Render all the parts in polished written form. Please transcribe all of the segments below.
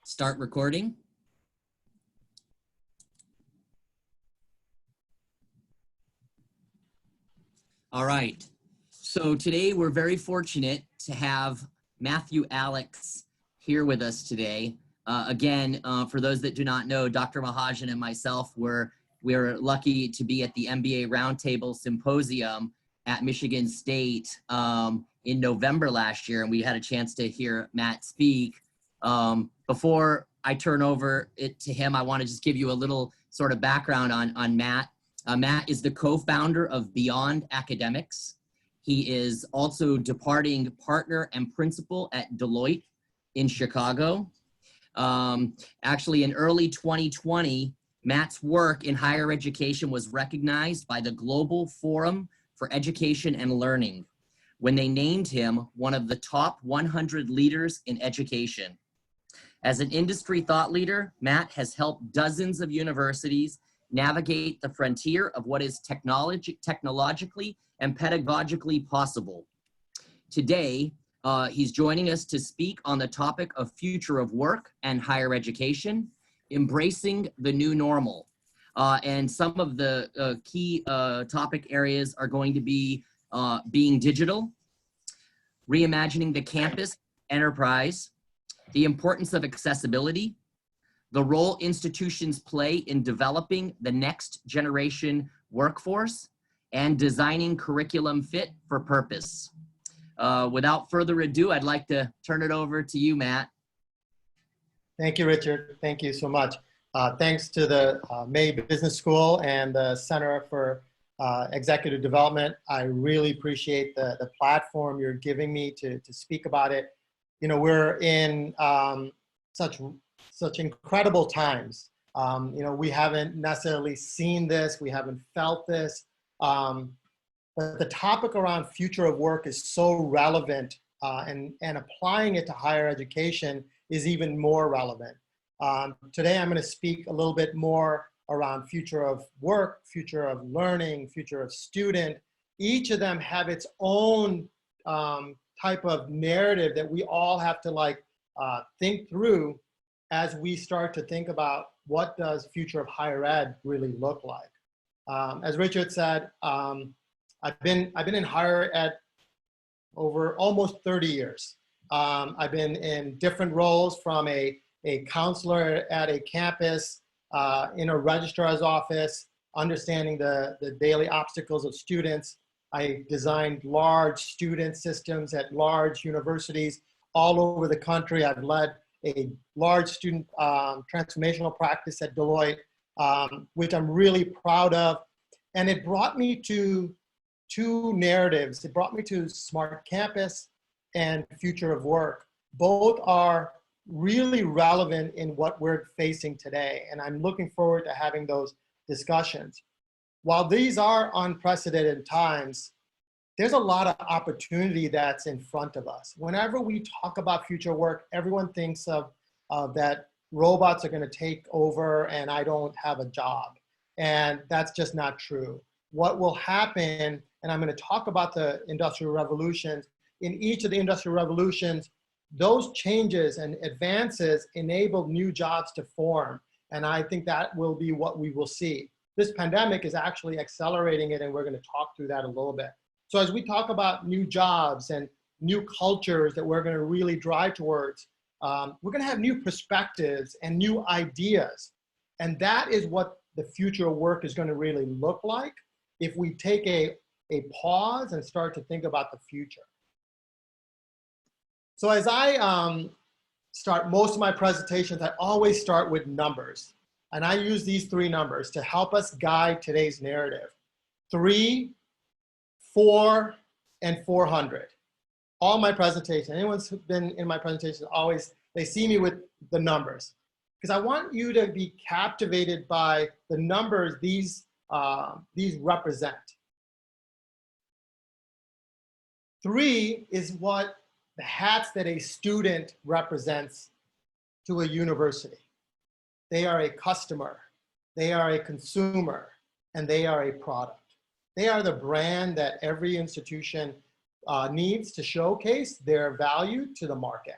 Start recording. All right. So today we're very fortunate to have Matthew Alex here with us today. Again, for those that do not know, Dr. Mahajan and myself we're lucky to be at the MBA Roundtable Symposium at Michigan State in November last year, and we had a chance to hear Matt speak. Before I turn over it to him, I want to just give you a little sort of background on Matt. Matt is the co-founder of Beyond Academics. He is also departing partner and principal at Deloitte in Chicago. Actually, in early 2020, Matt's work in higher education was recognized by the Global Forum for Education and Learning when they named him one of the top 100 leaders in education. As an industry thought leader, Matt has helped dozens of universities navigate the frontier of what is technologically and pedagogically possible. Today, he's joining us to speak on the topic of future of work and higher education, embracing the new normal. And some of the key topic areas are going to be being digital, reimagining the campus enterprise, the importance of accessibility, the role institutions play in developing the next generation workforce, and designing curriculum fit for purpose. Without further ado, I'd like to turn it over to you, Matt. Thank you, Richard. Thank you so much. Thanks to the May Business School and the Center for Executive Development. I really appreciate the platform you're giving me to speak about it. You know, we're in such incredible times. You know, we haven't necessarily seen this, we haven't felt this, but the topic around future of work is so relevant, and applying it to higher education is even more relevant. Today I'm going to speak a little bit more around future of work, future of learning, future of student. Each of them have its own type of narrative that we all have to think through as we start to think about what does future of higher ed really look like. As Richard said, I've been in higher ed over almost 30 years. I've been in different roles, from a counselor at a campus, in a registrar's office, understanding the daily obstacles of students. I designed large student systems at large universities all over the country. I've led a large student transformational practice at Deloitte, which I'm really proud of. And it brought me to two narratives. It brought me to Smart Campus and Future of Work. Both are really relevant in what we're facing today, and I'm looking forward to having those discussions. While these are unprecedented times, there's a lot of opportunity that's in front of us. Whenever we talk about future work, everyone thinks of that robots are going to take over and I don't have a job. And that's just not true. What will happen, and I'm going to talk about the industrial revolutions, in each of the industrial revolutions, those changes and advances enable new jobs to form. And I think that will be what we will see. This pandemic is actually accelerating it, and we're going to talk through that a little bit. So as we talk about new jobs and new cultures that we're going to really drive towards, we're going to have new perspectives and new ideas. And that is what the future of work is going to really look like if we take a pause and start to think about the future. So as I start most of my presentations, I always start with numbers. And I use these three numbers to help us guide today's narrative. 3, 4, and 400. All my presentations, anyone's been in my presentations, always, they see me with the numbers. Because I want you to be captivated by the numbers these represent. 3 is what the hats that a student represents to a university. They are a customer, they are a consumer, and they are a product. They are the brand that every institution needs to showcase their value to the market.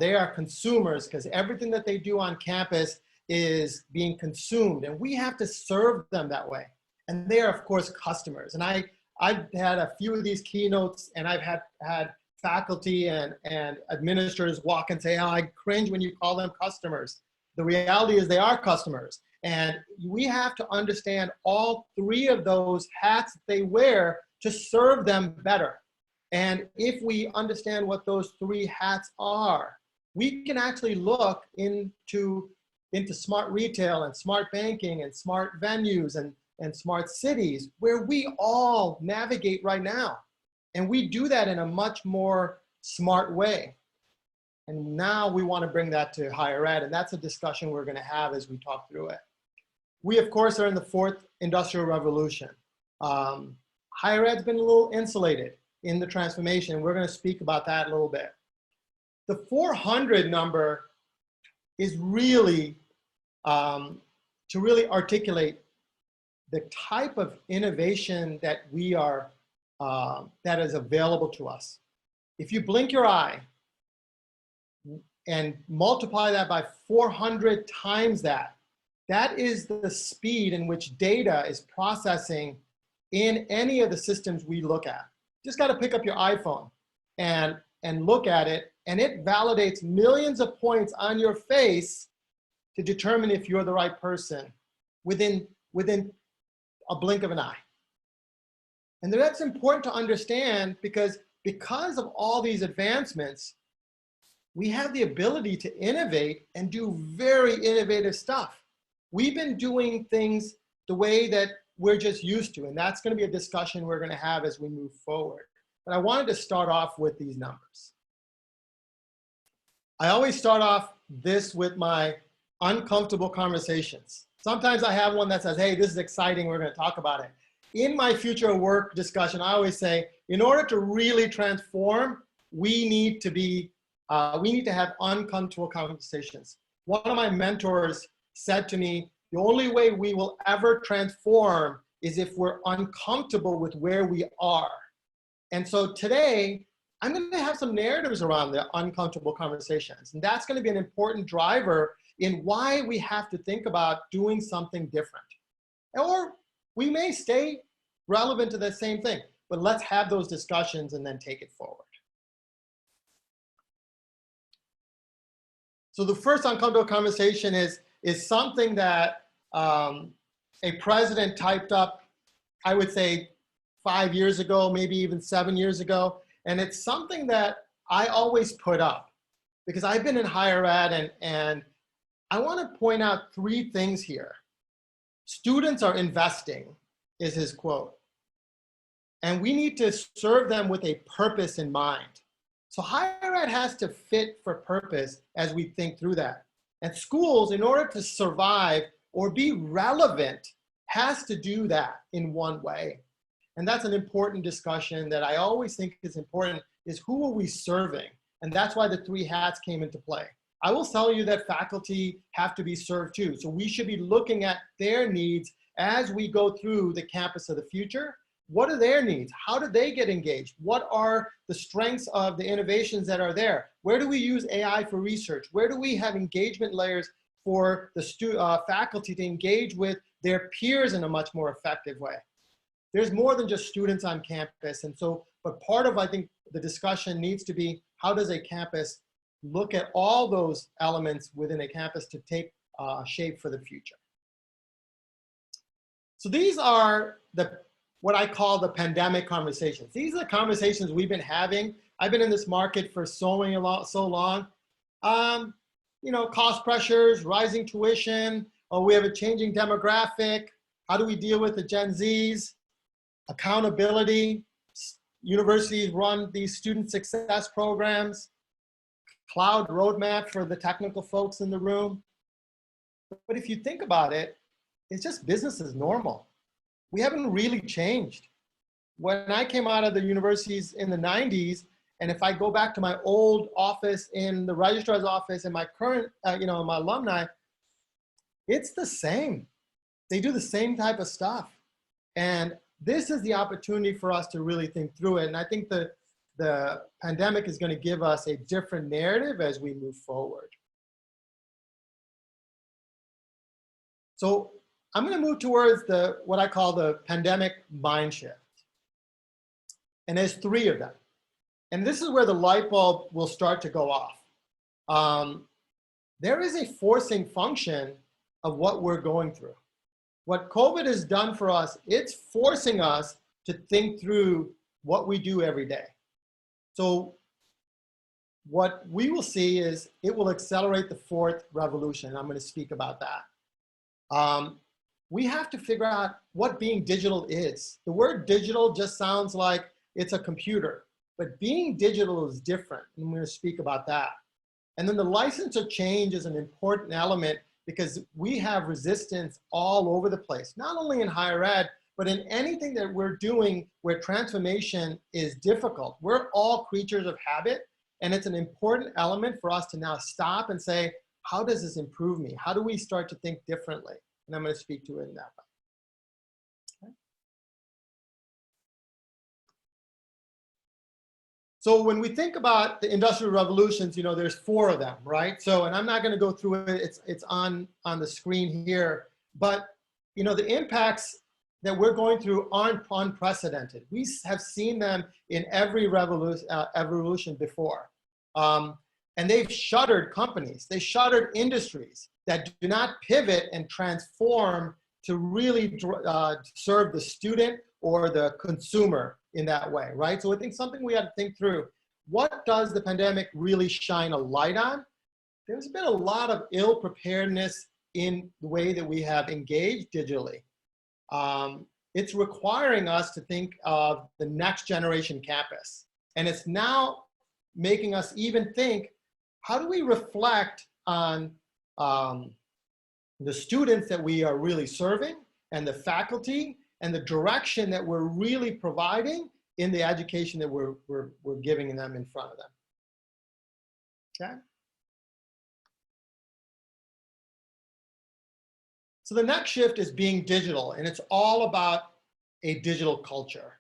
They are consumers because everything that they do on campus is being consumed, and we have to serve them that way. And they are, of course, customers. And I've had a few of these keynotes, and I've had faculty and administrators walk and say, oh, I cringe when you call them customers. The reality is they are customers. And we have to understand all three of those hats that they wear to serve them better. And if we understand what those three hats are, we can actually look into smart retail and smart banking and smart venues and smart cities where we all navigate right now. And we do that in a much more smart way. And now we want to bring that to higher ed, and that's a discussion we're going to have as we talk through it. We, of course, are in the fourth industrial revolution. Higher ed's been a little insulated in the transformation. We're going to speak about that a little bit. The 400 number is really to really articulate the type of innovation that we are, that is available to us. If you blink your eye and multiply that by 400 times that, that is the speed in which data is processing in any of the systems we look at. Just got to pick up your iPhone and look at it, and it validates millions of points on your face to determine if you're the right person within a blink of an eye. And that's important to understand because of all these advancements, we have the ability to innovate and do very innovative stuff. We've been doing things the way that we're just used to, and that's going to be a discussion we're going to have as we move forward. But I wanted to start off with these numbers. I always start off this with my uncomfortable conversations. Sometimes I have one that says, hey, this is exciting, we're going to talk about it. In my future of work discussion, I always say, in order to really transform, we need to have uncomfortable conversations. One of my mentors said to me, the only way we will ever transform is if we're uncomfortable with where we are. And so today, I'm going to have some narratives around the uncomfortable conversations. And that's going to be an important driver in why we have to think about doing something different. Or we may stay relevant to the same thing, but let's have those discussions and then take it forward. So the first uncomfortable conversation is something that a president typed up, I would say 5 years ago, maybe even 7 years ago. And it's something that I always put up because I've been in higher ed and I want to point out 3 things here. Students are investing, is his quote. And we need to serve them with a purpose in mind. So higher ed has to fit for purpose as we think through that. And schools, in order to survive or be relevant, has to do that in one way. And that's an important discussion that I always think is important, is who are we serving? And that's why the 3 hats came into play. I will tell you that faculty have to be served too. So we should be looking at their needs as we go through the campus of the future. What are their needs? How do they get engaged? What are the strengths of the innovations that are there? Where do we use AI for research? Where do we have engagement layers for the faculty to engage with their peers in a much more effective way? There's more than just students on campus. And so, but part of, I think, the discussion needs to be, how does a campus look at all those elements within a campus to take shape for the future? So these are what I call the pandemic conversations. These are the conversations we've been having. I've been in this market for so long. You know, cost pressures, rising tuition, we have a changing demographic. How do we deal with the Gen Zs? Accountability. Universities run these student success programs. Cloud roadmap for the technical folks in the room. But if you think about it, it's just business as normal. We haven't really changed. When I came out of the universities in the 90s, and if I go back to my old office in the registrar's office and my current, you know, my alumni, it's the same. They do the same type of stuff. And this is the opportunity for us to really think through it. And I think the the pandemic is going to give us a different narrative as we move forward. So I'm going to move towards what I call the pandemic mind shift. And there's 3 of them. And this is where the light bulb will start to go off. There is a forcing function of what we're going through. What COVID has done for us, it's forcing us to think through what we do every day. So what we will see is it will accelerate the 4th revolution. I'm going to speak about that. We have to figure out what being digital is. The word digital just sounds like it's a computer, but being digital is different. And I'm going to speak about that. And then the license of change is an important element because we have resistance all over the place, not only in higher ed, but in anything that we're doing where transformation is difficult. We're all creatures of habit, and it's an important element for us to now stop and say, how does this improve me? How do we start to think differently? And I'm going to speak to it in that way. So when we think about the industrial revolutions, there's 4 of them, right? So, and I'm not going to go through it. It's on the screen here. But, the impacts that we're going through aren't unprecedented. We have seen them in every revolution before. And they've shuttered companies. They shuttered industries that do not pivot and transform to really serve the student or the consumer in that way, right? So I think something we have to think through. What does the pandemic really shine a light on? There's been a lot of ill preparedness in the way that we have engaged digitally. It's requiring us to think of the next generation campus. And it's now making us even think, how do we reflect on the students that we are really serving and the faculty and the direction that we're really providing in the education that we're giving them in front of them. Okay? So the next shift is being digital, and it's all about a digital culture.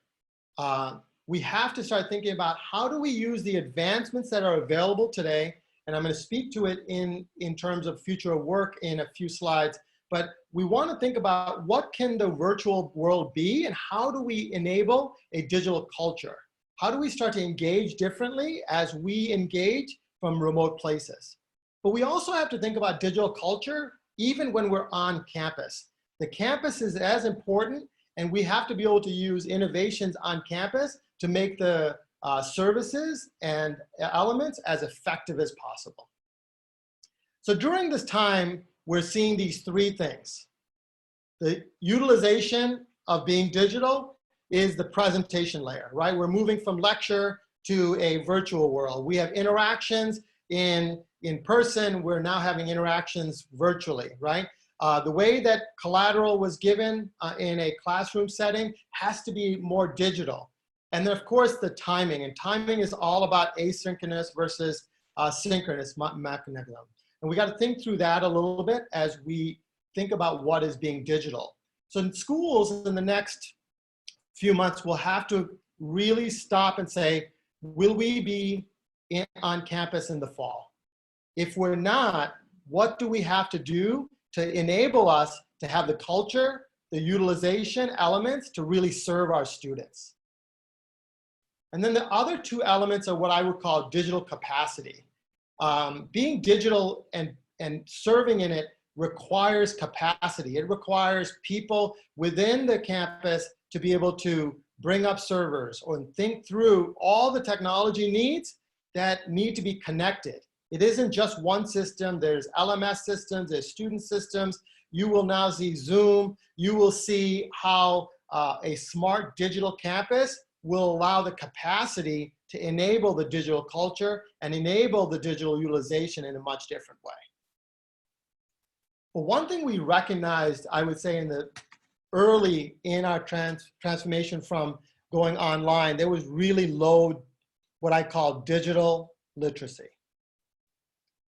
We have to start thinking about how do we use the advancements that are available today, and I'm going to speak to it in terms of future of work in a few slides, but we want to think about what can the virtual world be and how do we enable a digital culture? How do we start to engage differently as we engage from remote places? But we also have to think about digital culture even when we're on campus. The campus is as important, and we have to be able to use innovations on campus to make the services and elements as effective as possible. So during this time, we're seeing these 3 things. The utilization of being digital is the presentation layer, right? We're moving from lecture to a virtual world. We have interactions in person. We're now having interactions virtually, right? The way that collateral was given in a classroom setting has to be more digital. And then of course the timing, and timing is all about asynchronous versus synchronous mechanism. And we got to think through that a little bit as we think about what is being digital. So in schools in the next few months, we'll have to really stop and say, will we be on campus in the fall? If we're not, what do we have to do to enable us to have the culture, the utilization elements to really serve our students? And then the other 2 elements are what I would call digital capacity. Being digital and serving in it requires capacity. It requires people within the campus to be able to bring up servers or think through all the technology needs that need to be connected. It isn't just one system. There's LMS systems, there's student systems. You will now see Zoom. You will see how a smart digital campus will allow the capacity to enable the digital culture and enable the digital utilization in a much different way. But one thing we recognized, I would say, in the early in our transformation from going online, there was really low, what I call digital literacy.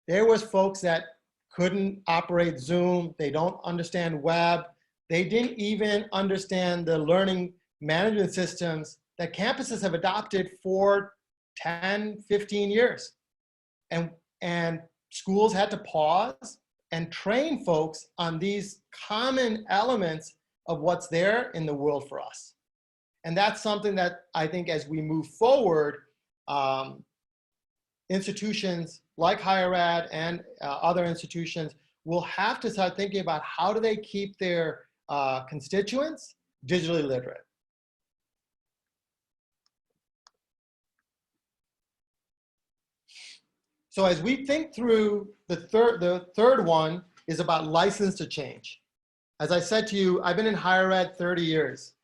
There was folks that couldn't operate Zoom. They don't understand web. They didn't even understand the learning management systems that campuses have adopted for 10, 15 years. And schools had to pause and train folks on these common elements of what's there in the world for us. And that's something that I think as we move forward, institutions like higher ed and other institutions will have to start thinking about how do they keep their constituents digitally literate. So as we think through the third one is about license to change. As I said to you, I've been in higher ed 30 years.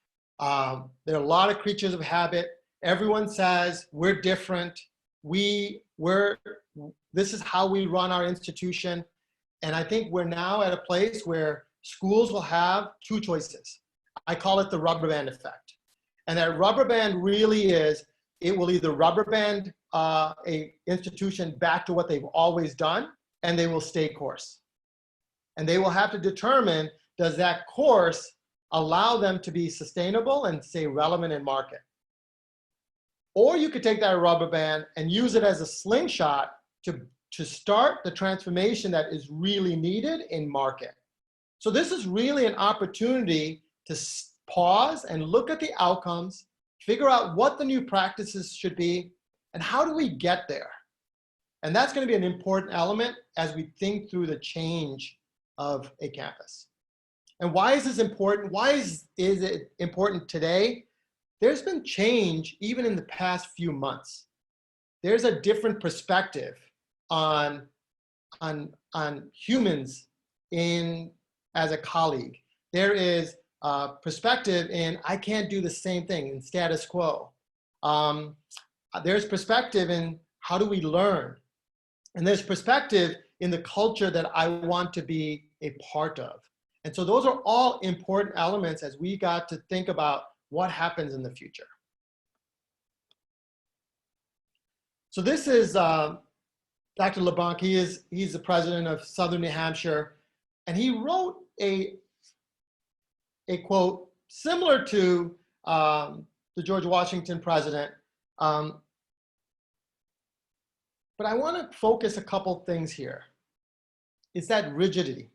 There are a lot of creatures of habit. Everyone says we're different. This is how we run our institution. And I think we're now at a place where schools will have two choices. I call it the rubber band effect. And that rubber band really is, it will either rubber band a institution back to what they've always done, and they will stay course. And they will have to determine, does that course allow them to be sustainable and stay relevant in market? Or you could take that rubber band and use it as a slingshot to start the transformation that is really needed in market. So this is really an opportunity to pause and look at the outcomes, figure out what the new practices should be, and how do we get there? And that's going to be an important element as we think through the change of a campus. And why is this important? Why is it important today? There's been change even in the past few months. There's a different perspective on humans as a colleague. There is perspective in, I can't do the same thing, in status quo. There's perspective in how do we learn? And there's perspective in the culture that I want to be a part of. And so those are all important elements as we got to think about what happens in the future. So this is Dr. LeBlanc. He's the president of Southern New Hampshire. And he wrote a quote similar to the George Washington president. But I want to focus a couple things here. It's that rigidity.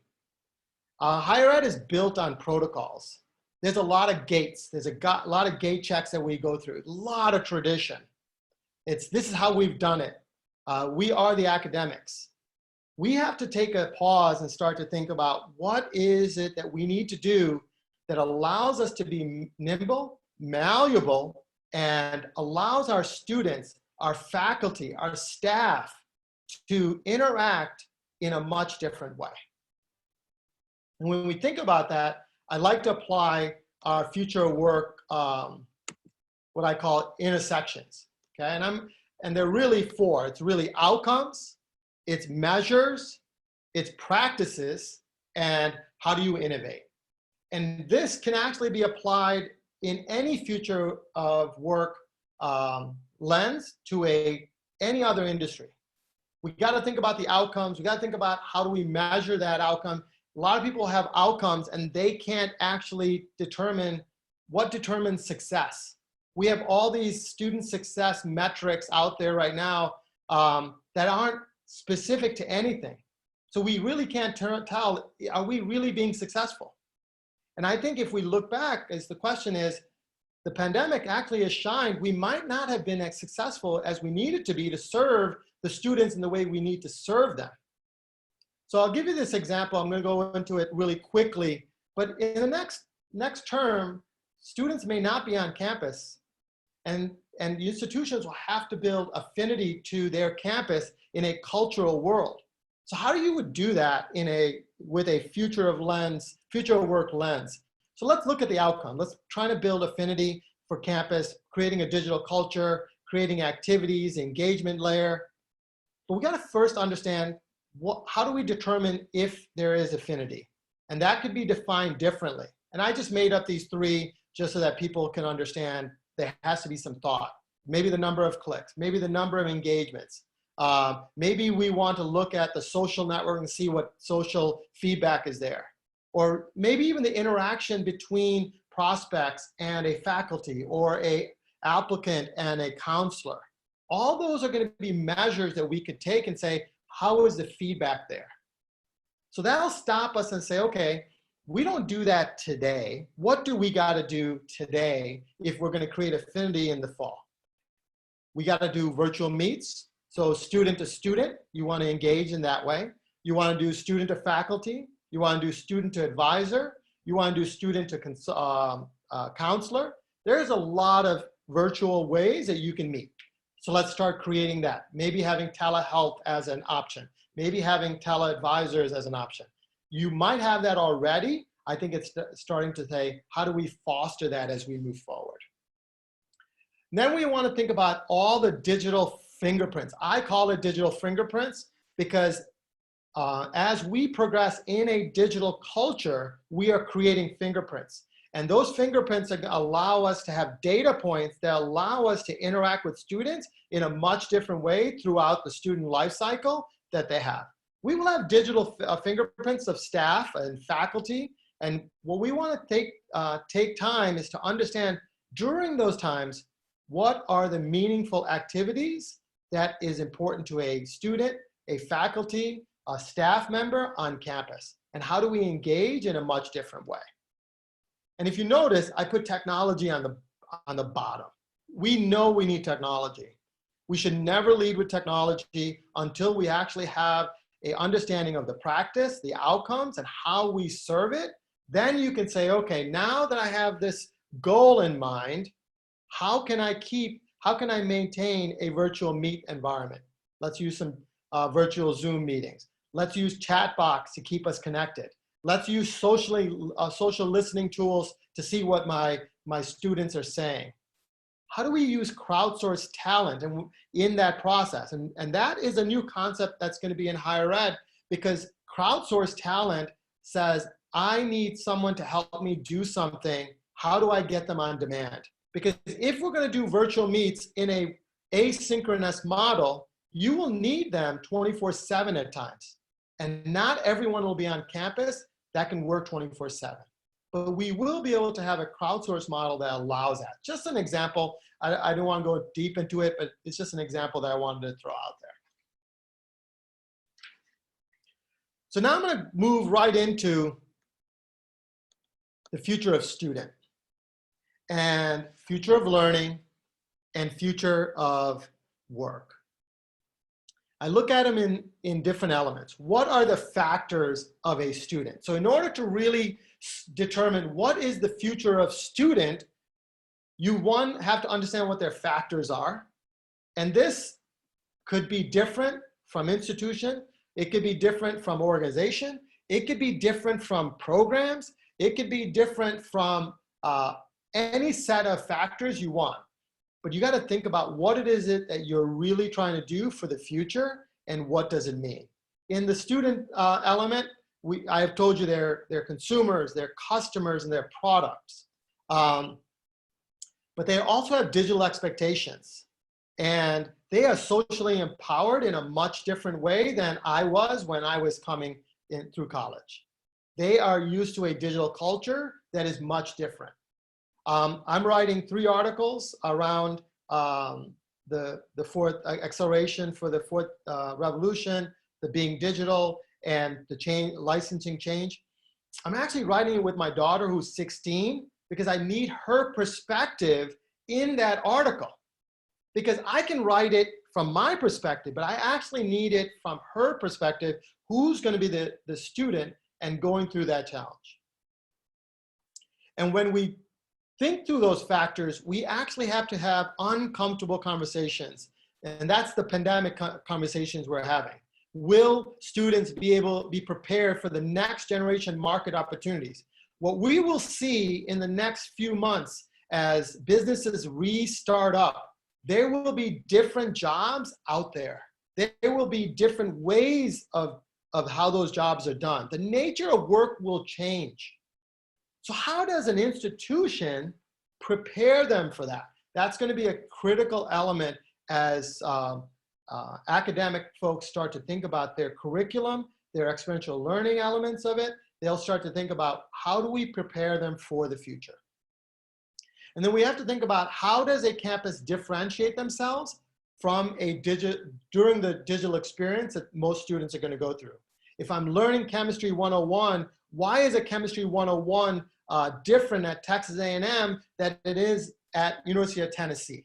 Higher ed is built on protocols. There's a lot of gates. There's a lot of gate checks that we go through. A lot of tradition. This is how we've done it. We are the academics. We have to take a pause and start to think about what is it that we need to do that allows us to be nimble, malleable, and allows our students, our faculty, our staff to interact in a much different way. And when we think about that, I like to apply our future work, what I call intersections, okay? And they're really four. It's really outcomes, it's measures, it's practices, and how do you innovate? And this can actually be applied in any future of work lens to any other industry. We got to think about the outcomes. We got to think about how do we measure that outcome. A lot of people have outcomes and they can't actually determine what determines success. We have all these student success metrics out there right now that aren't specific to anything. So we really can't tell, are we really being successful? And I think if we look back, as the question is, the pandemic actually has shined, we might not have been as successful as we needed to be to serve the students in the way we need to serve them. So I'll give you this example. I'm going to go into it really quickly, but in the next term, students may not be on campus, and the institutions will have to build affinity to their campus in a cultural world. So how do you do that with a future of work lens? So let's look at the outcome. Let's try to build affinity for campus, creating a digital culture, creating activities, engagement layer. But we got to first understand how do we determine if there is affinity? And that could be defined differently. And I just made up these three just so that people can understand there has to be some thought. Maybe the number of clicks, maybe the number of engagements. Maybe we want to look at the social network and see what social feedback is there. Or maybe even the interaction between prospects and a faculty or an applicant and a counselor. All those are going to be measures that we could take and say, how is the feedback there? So that'll stop us and say, okay, we don't do that today. What do we got to do today if we're going to create affinity in the fall? We got to do virtual meets. So student to student, you want to engage in that way. You want to do student to faculty. You want to do student to advisor. You want to do student to counselor. There's a lot of virtual ways that you can meet. So let's start creating that. Maybe having telehealth as an option. Maybe having tele-advisors as an option. You might have that already. I think it's starting to say, how do we foster that as we move forward? And then we want to think about all the digital fingerprints. I call it digital fingerprints because as we progress in a digital culture, we are creating fingerprints. And those fingerprints allow us to have data points that allow us to interact with students in a much different way throughout the student life cycle that they have. We will have digital fingerprints of staff and faculty. And what we want to take time is to understand during those times, what are the meaningful activities that is important to a student, a faculty, a staff member on campus? And how do we engage in a much different way? And if you notice, I put technology on the bottom. We know we need technology. We should never lead with technology until we actually have an understanding of the practice, the outcomes, and how we serve it. Then you can say, okay, now that I have this goal in mind, how can I maintain a virtual meet environment? Let's use some virtual Zoom meetings. Let's use chat box to keep us connected. Let's use social listening tools to see what my students are saying. How do we use crowdsourced talent in that process? And that is a new concept that's going to be in higher ed, because crowdsourced talent says, I need someone to help me do something. How do I get them on demand? Because if we're going to do virtual meets in a asynchronous model, you will need them 24/7 at times. And not everyone will be on campus that can work 24/7. But we will be able to have a crowdsourced model that allows that. Just an example. I don't want to go deep into it, but it's just an example that I wanted to throw out there. So now I'm going to move right into the future of student and future of learning and future of work. I look at them in different elements. What are the factors of a student? So in order to really determine what is the future of student, you have to understand what their factors are. And this could be different from institution. It could be different from organization. It could be different from programs. It could be different from any set of factors you want. But you got to think about what it is that you're really trying to do for the future and what does it mean. In the student element, I have told you they're consumers, they're customers, and they're products. But they also have digital expectations. And they are socially empowered in a much different way than I was when I was coming in through college. They are used to a digital culture that is much different. I'm writing 3 articles around the fourth acceleration for the fourth revolution, the being digital, and the licensing change. I'm actually writing it with my daughter who's 16 because I need her perspective in that article. Because I can write it from my perspective, but I actually need it from her perspective, who's going to be the student and going through that challenge. And when we think through those factors, we actually have to have uncomfortable conversations. And that's the pandemic conversations we're having. Will students be prepared for the next generation market opportunities? What we will see in the next few months as businesses restart up, there will be different jobs out there. There will be different ways of how those jobs are done. The nature of work will change. So how does an institution prepare them for that? That's going to be a critical element as academic folks start to think about their curriculum, their experiential learning elements of it. They'll start to think about how do we prepare them for the future? And then we have to think about how does a campus differentiate themselves during the digital experience that most students are going to go through. If I'm learning Chemistry 101, why is a Chemistry 101 different at Texas A&M than it is at University of Tennessee?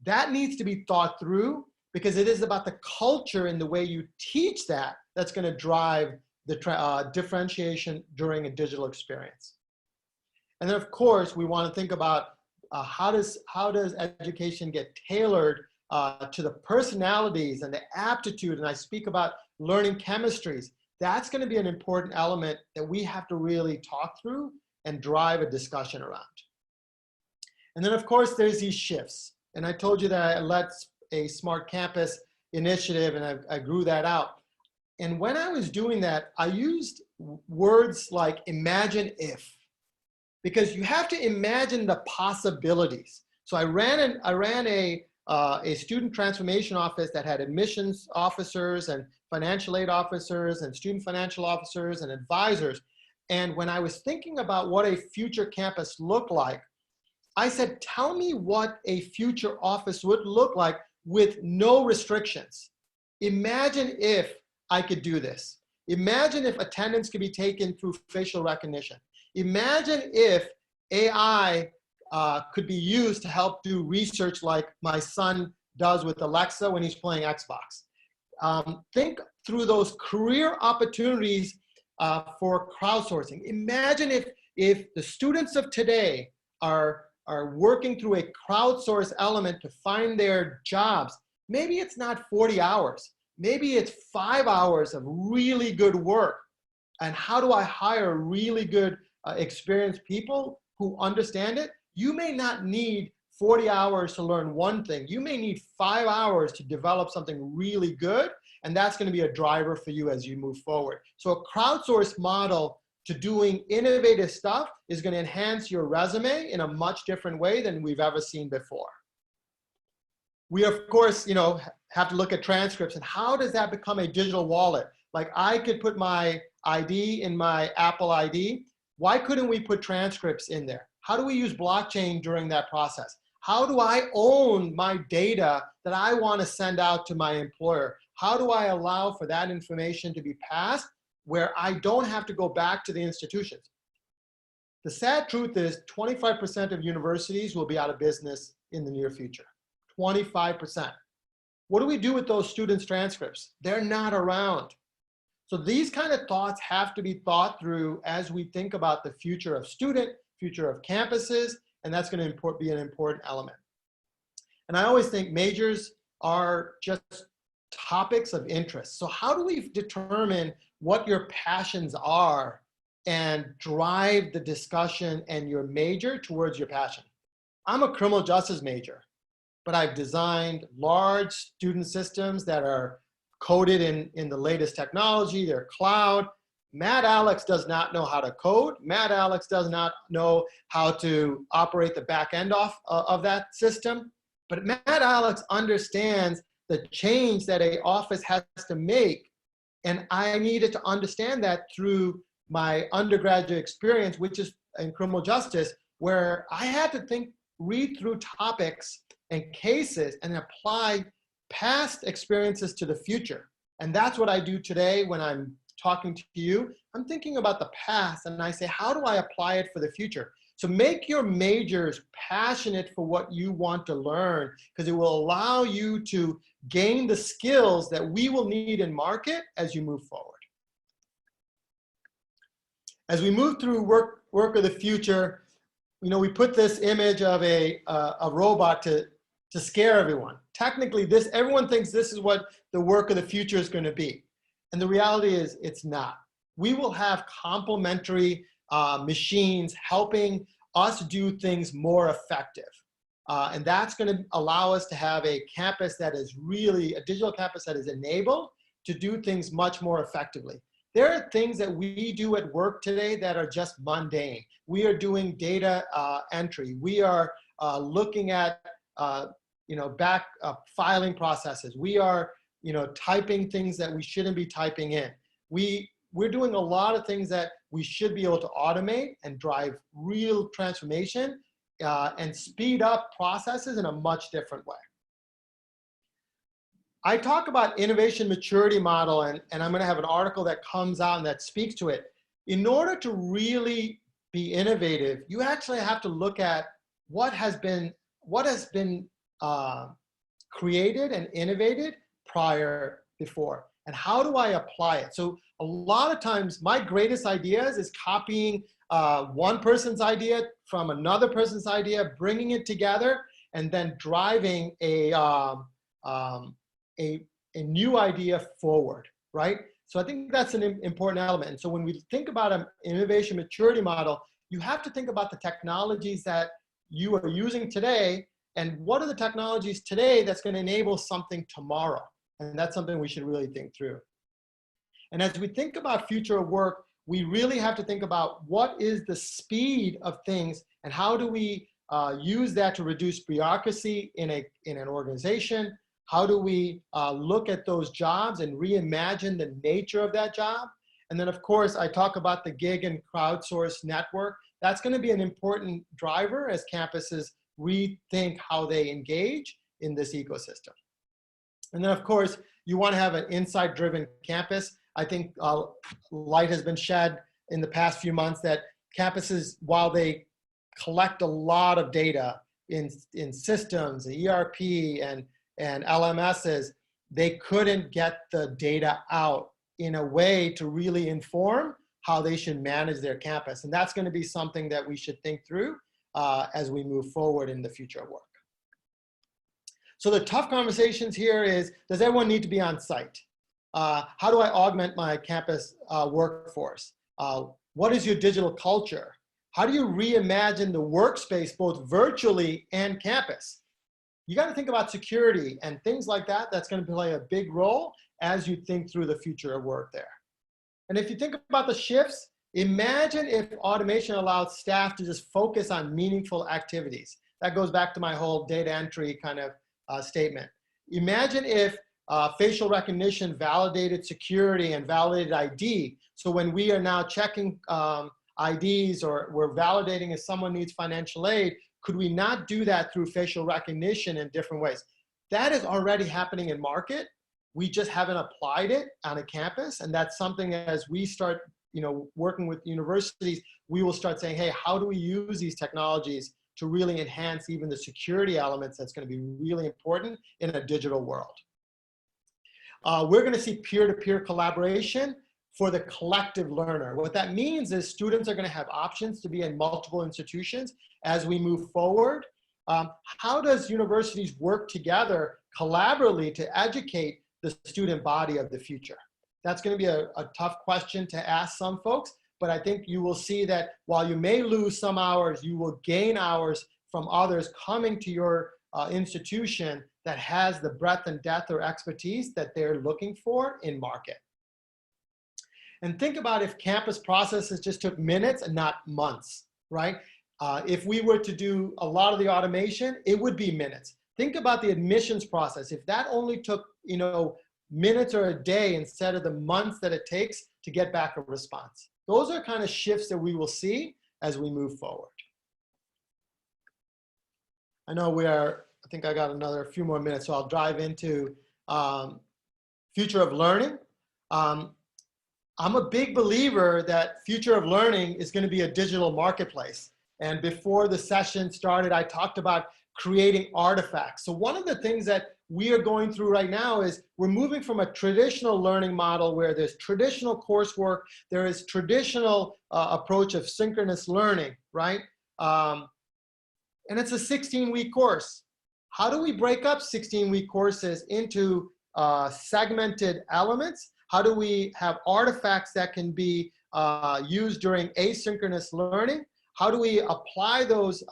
That needs to be thought through, because it is about the culture and the way you teach that's going to drive the differentiation during a digital experience. And then, of course, we want to think about how does education get tailored to the personalities and the aptitude. And I speak about learning chemistries. That's going to be an important element that we have to really talk through and drive a discussion around. And then, of course, there's these shifts. And I told you that I led a Smart Campus initiative, and I grew that out. And when I was doing that, I used words like imagine if, because you have to imagine the possibilities. So I ran a student transformation office that had admissions officers and financial aid officers and student financial officers and advisors. And when I was thinking about what a future campus looked like, I said, tell me what a future office would look like with no restrictions. Imagine if I could do this. Imagine if attendance could be taken through facial recognition. Imagine if AI could be used to help do research like my son does with Alexa when he's playing Xbox. Think through those career opportunities for crowdsourcing. Imagine if the students of today are working through a crowdsource element to find their jobs. Maybe it's not 40 hours. Maybe it's 5 hours of really good work. And how do I hire really good experienced people who understand it? You may not need 40 hours to learn one thing. You may need 5 hours to develop something really good. And that's going to be a driver for you as you move forward. So a crowdsource model to doing innovative stuff is going to enhance your resume in a much different way than we've ever seen before. We, of course, have to look at transcripts and how does that become a digital wallet? Like I could put my ID in my Apple ID. Why couldn't we put transcripts in there? How do we use blockchain during that process? How do I own my data that I want to send out to my employer? How do I allow for that information to be passed where I don't have to go back to the institutions? The sad truth is 25% of universities will be out of business in the near future. 25%. What do we do with those students' transcripts? They're not around. So these kind of thoughts have to be thought through as we think about the future of student, future of campuses, and that's going to be an important element. And I always think majors are just topics of interest. So how do we determine what your passions are and drive the discussion and your major towards your passion? I'm a criminal justice major, but I've designed large student systems that are coded in the latest technology, they're cloud. Matt Alex does not know how to code. Matt Alex does not know how to operate the back end of that system. But Matt Alex understands the change that an office has to make. And I needed to understand that through my undergraduate experience, which is in criminal justice, where I had to read through topics and cases and apply past experiences to the future. And that's what I do today when I'm talking to you. I'm thinking about the past and I say, how do I apply it for the future? So make your majors passionate for what you want to learn, because it will allow you to gain the skills that we will need in market as you move forward. As we move through work of the future, we put this image of a robot to scare everyone. Technically, everyone thinks this is what the work of the future is going to be. And the reality is it's not. We will have complementary machines helping us do things more effective. And that's going to allow us to have a campus that is really, a digital campus that is enabled to do things much more effectively. There are things that we do at work today that are just mundane. We are doing data entry. We are looking at filing processes. We are typing things that we shouldn't be typing in. We're doing a lot of things that we should be able to automate and drive real transformation and speed up processes in a much different way. I talk about innovation maturity model, and I'm going to have an article that comes out and that speaks to it. In order to really be innovative, you actually have to look at what has been created and innovated before, and how do I apply it? So a lot of times my greatest ideas is copying one person's idea from another person's idea, bringing it together, and then driving a new idea forward, right? So I think that's an important element. And so when we think about an innovation maturity model, you have to think about the technologies that you are using today, and what are the technologies today that's going to enable something tomorrow? And that's something we should really think through. And as we think about future of work, we really have to think about what is the speed of things, and how do we use that to reduce bureaucracy in an organization? How do we look at those jobs and reimagine the nature of that job? And then, of course, I talk about the gig and crowdsource network. That's going to be an important driver as campuses rethink how they engage in this ecosystem. And then, of course, you want to have an insight-driven campus. I think light has been shed in the past few months that campuses, while they collect a lot of data in systems, ERP, and LMSs, they couldn't get the data out in a way to really inform how they should manage their campus. And that's going to be something that we should think through as we move forward in the future of work. So the tough conversations here is, does everyone need to be on site? How do I augment my campus workforce? What is your digital culture? How do you reimagine the workspace both virtually and campus? You got to think about security and things like that. That's going to play a big role as you think through the future of work there. And if you think about the shifts, imagine if automation allows staff to just focus on meaningful activities. That goes back to my whole data entry kind of statement. Imagine if facial recognition validated security and validated ID. So when we are now checking IDs, or we're validating if someone needs financial aid, could we not do that through facial recognition in different ways? That is already happening in market. We just haven't applied it on a campus. And that's something as we start working with universities, we will start saying, hey, how do we use these technologies to really enhance even the security elements that's going to be really important in a digital world. We're going to see peer-to-peer collaboration for the collective learner. What that means is students are going to have options to be in multiple institutions as we move forward. How does universities work together collaboratively to educate the student body of the future? That's going to be a tough question to ask some folks, but I think you will see that while you may lose some hours, you will gain hours from others coming to your institution that has the breadth and depth or expertise that they're looking for in market. And think about if campus processes just took minutes and not months, right? If we were to do a lot of the automation, it would be minutes. Think about the admissions process. If that only took, minutes or a day instead of the months that it takes to get back a response. Those are kind of shifts that we will see as we move forward. I know I think I got another few more minutes, so I'll dive into future of learning. I'm a big believer that future of learning is going to be a digital marketplace. And before the session started, I talked about creating artifacts. So one of the things that we are going through right now is we're moving from a traditional learning model where there's traditional coursework, there is traditional approach of synchronous learning, right? And it's a 16-week course. How do we break up 16-week courses into segmented elements? How do we have artifacts that can be used during asynchronous learning? How do we apply those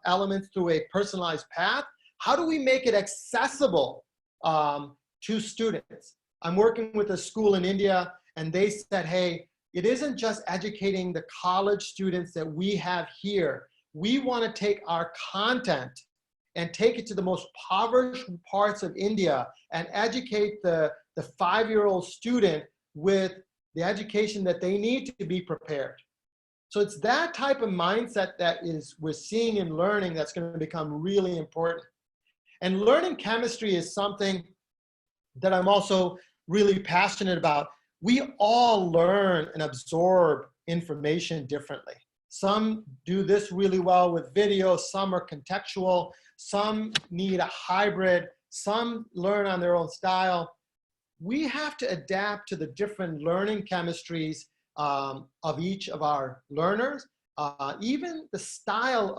elements through a personalized path? How do we make it accessible to students? I'm working with a school in India, and they said, hey, it isn't just educating the college students that we have here. We want to take our content and take it to the most impoverished parts of India and educate the 5-year-old student with the education that they need to be prepared. So it's that type of mindset that we're seeing in learning that's going to become really important. And learning chemistry is something that I'm also really passionate about. We all learn and absorb information differently. Some do this really well with video, some are contextual, some need a hybrid, some learn on their own style. We have to adapt to the different learning chemistries of each of our learners. Even the style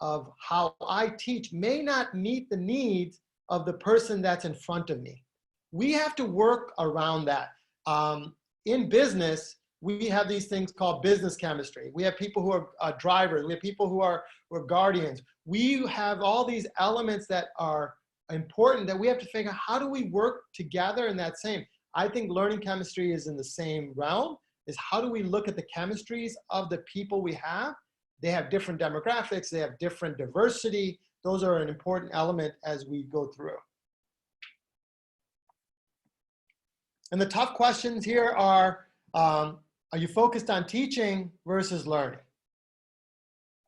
of how I teach may not meet the needs of the person that's in front of me. We have to work around that. In business, we have these things called business chemistry. We have people who are drivers. We have people who are guardians. We have all these elements that are important that we have to figure out, how do we work together in that same. I think learning chemistry is in the same realm, is how do we look at the chemistries of the people we have. They have different demographics, they have different diversity. Those are an important element as we go through. And the tough questions here are you focused on teaching versus learning?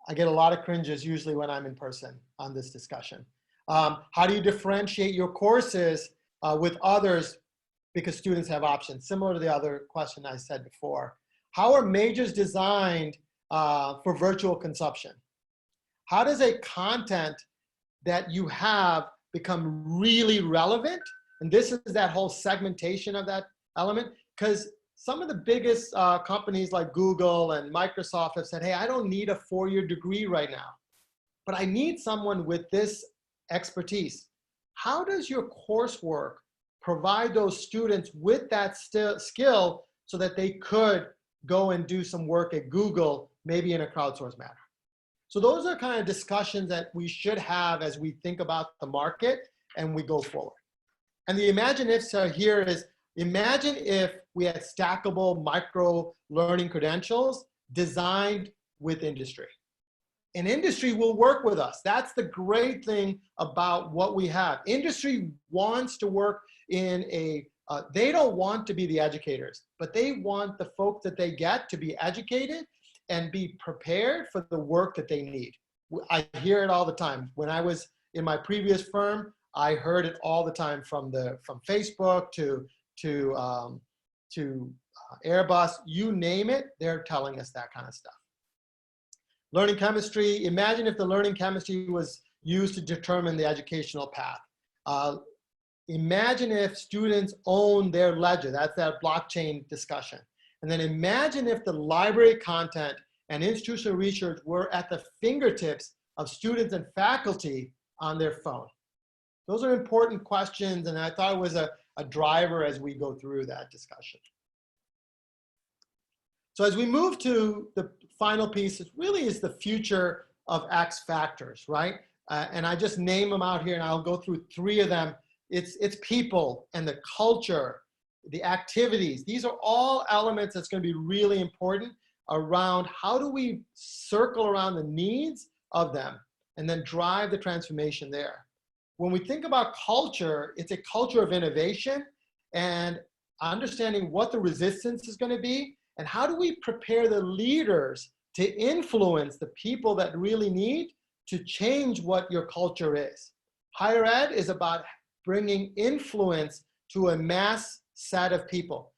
I get a lot of cringes usually when I'm in person on this discussion. How do you differentiate your courses with others because students have options? Similar to the other question I said before. How are majors designed for virtual consumption? How does a content that you have become really relevant? And this is that whole segmentation of that element, because some of the biggest companies like Google and Microsoft have said, hey, I don't need a 4-year degree right now, but I need someone with this expertise. How does your coursework provide those students with that skill so that they could go and do some work at Google, maybe in a crowdsourced manner? So those are kind of discussions that we should have as we think about the market and we go forward. And the imagine ifs here is, imagine if we had stackable micro learning credentials designed with industry. And industry will work with us. That's the great thing about what we have. Industry wants to work in a, they don't want to be the educators, but they want the folks that they get to be educated and be prepared for the work that they need. I hear it all the time. When I was in my previous firm, I heard it all the time from Facebook to Airbus, you name it, they're telling us that kind of stuff. Learning chemistry, imagine if the learning chemistry was used to determine the educational path. Imagine if students own their ledger, that's that blockchain discussion. And then imagine if the library content and institutional research were at the fingertips of students and faculty on their phone. Those are important questions, and I thought it was a driver as we go through that discussion. So as we move to the final piece, it really is the future of X factors, right? And I just name them out here, and I'll go through 3 of them. It's people and the culture, the activities. These are all elements that's going to be really important around how do we circle around the needs of them and then drive the transformation there. When we think about culture, it's a culture of innovation and understanding what the resistance is going to be and how do we prepare the leaders to influence the people that really need to change what your culture is. Higher ed is about bringing influence to a mass set of people,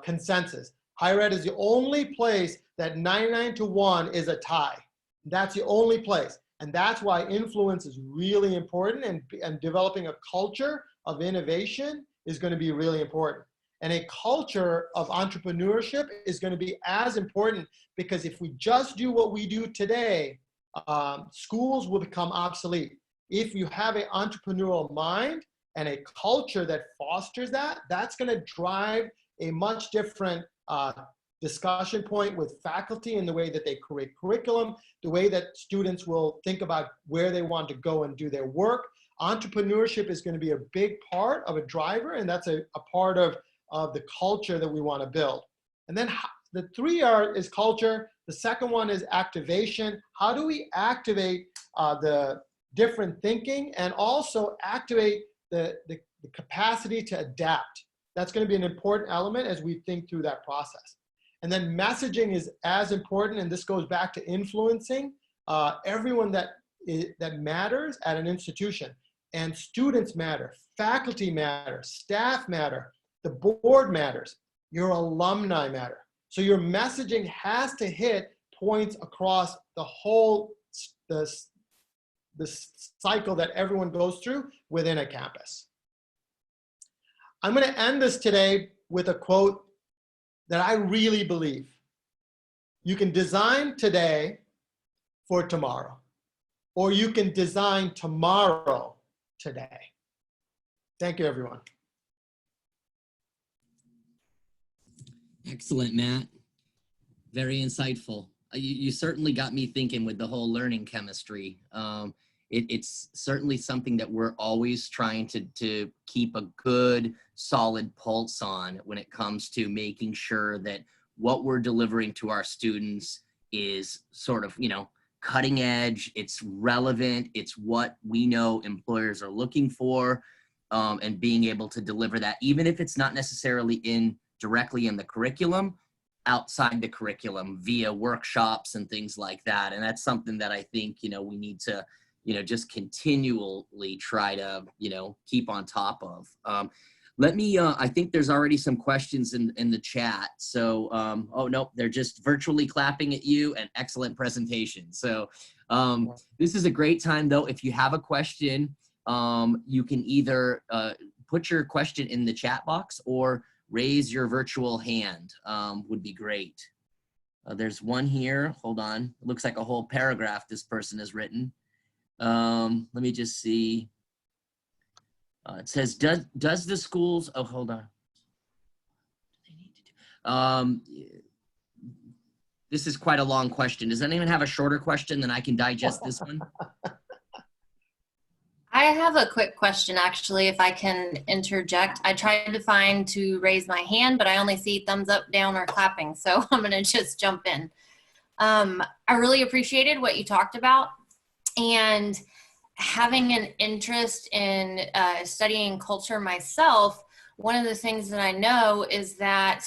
consensus. Higher ed is the only place that 99 to 1 is a tie. That's the only place. And that's why influence is really important, and developing a culture of innovation is going to be really important. And a culture of entrepreneurship is going to be as important, because if we just do what we do today, schools will become obsolete. If you have an entrepreneurial mind and a culture that fosters that, that's going to drive a much different discussion point with faculty in the way that they create curriculum, the way that students will think about where they want to go and do their work. Entrepreneurship is going to be a big part of a driver, and that's a part of the culture that we want to build. And then the 3 is culture. The second one is activation. How do we activate the different thinking and also activate the capacity to adapt? That's going to be an important element as we think through that process. And then messaging is as important, and this goes back to influencing everyone that matters at an institution. And students matter, faculty matter, staff matter, the board matters, your alumni matter. So your messaging has to hit points across the whole, the cycle that everyone goes through within a campus. I'm going to end this today with a quote that I really believe. You can design today for tomorrow, or you can design tomorrow today. Thank you, everyone. Excellent, Matt. Very insightful. You certainly got me thinking with the whole learning chemistry. It's certainly something that we're always trying to keep a good, solid pulse on when it comes to making sure that what we're delivering to our students is sort of, you know, cutting edge, it's relevant, it's what we know employers are looking for, and being able to deliver that, even if it's not necessarily directly in the curriculum, outside the curriculum via workshops and things like that. And that's something that I think, you know, we need to, you know, just continually try to, you know, keep on top of. Let me, I think there's already some questions in the chat. So, oh no, they're just virtually clapping at you, and excellent presentation. So this is a great time though. If you have a question, you can either put your question in the chat box or raise your virtual hand, would be great. There's one here, hold on. It looks like a whole paragraph this person has written. Let me just see. It says, does the schools, oh, hold on. This is quite a long question. Does anyone have a shorter question than I can digest this one? I have a quick question, actually, if I can interject. I tried to raise my hand, but I only see thumbs up, down, or clapping. So I'm going to just jump in. I really appreciated what you talked about, and having an interest in studying culture myself. One of the things that I know is that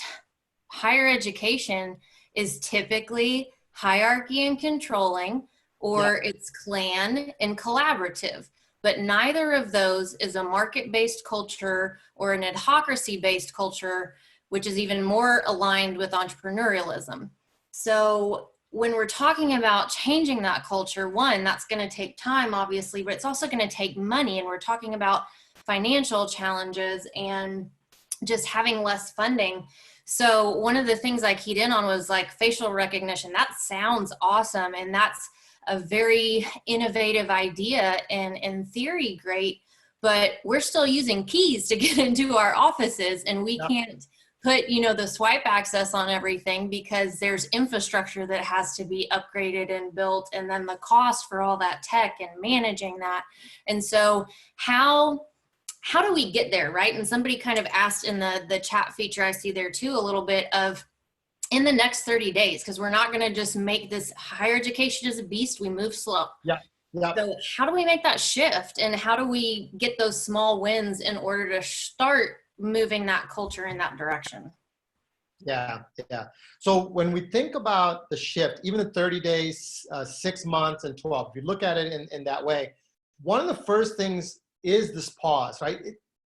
higher education is typically hierarchy and controlling, or it's clan and collaborative. But neither of those is a market-based culture or an adhocracy-based culture, which is even more aligned with entrepreneurialism. So when we're talking about changing that culture, one, that's going to take time, obviously, but it's also going to take money. And we're talking about financial challenges and just having less funding. So one of the things I keyed in on was like facial recognition. That sounds awesome. And that's a very innovative idea, and in theory great, but we're still using keys to get into our offices, and we can't put, you know, the swipe access on everything because there's infrastructure that has to be upgraded and built, and then the cost for all that tech and managing that. And so how do we get there, right? And somebody kind of asked in the chat feature, I see there too, a little bit of in the next 30 days, because we're not going to just make this higher education as a beast. We move slow. So how do we make that shift, and how do we get those small wins in order to start moving that culture in that direction? Yeah. So when we think about the shift, even in 30 days, 6 months, and 12, if you look at it in that way, one of the first things is this pause, right?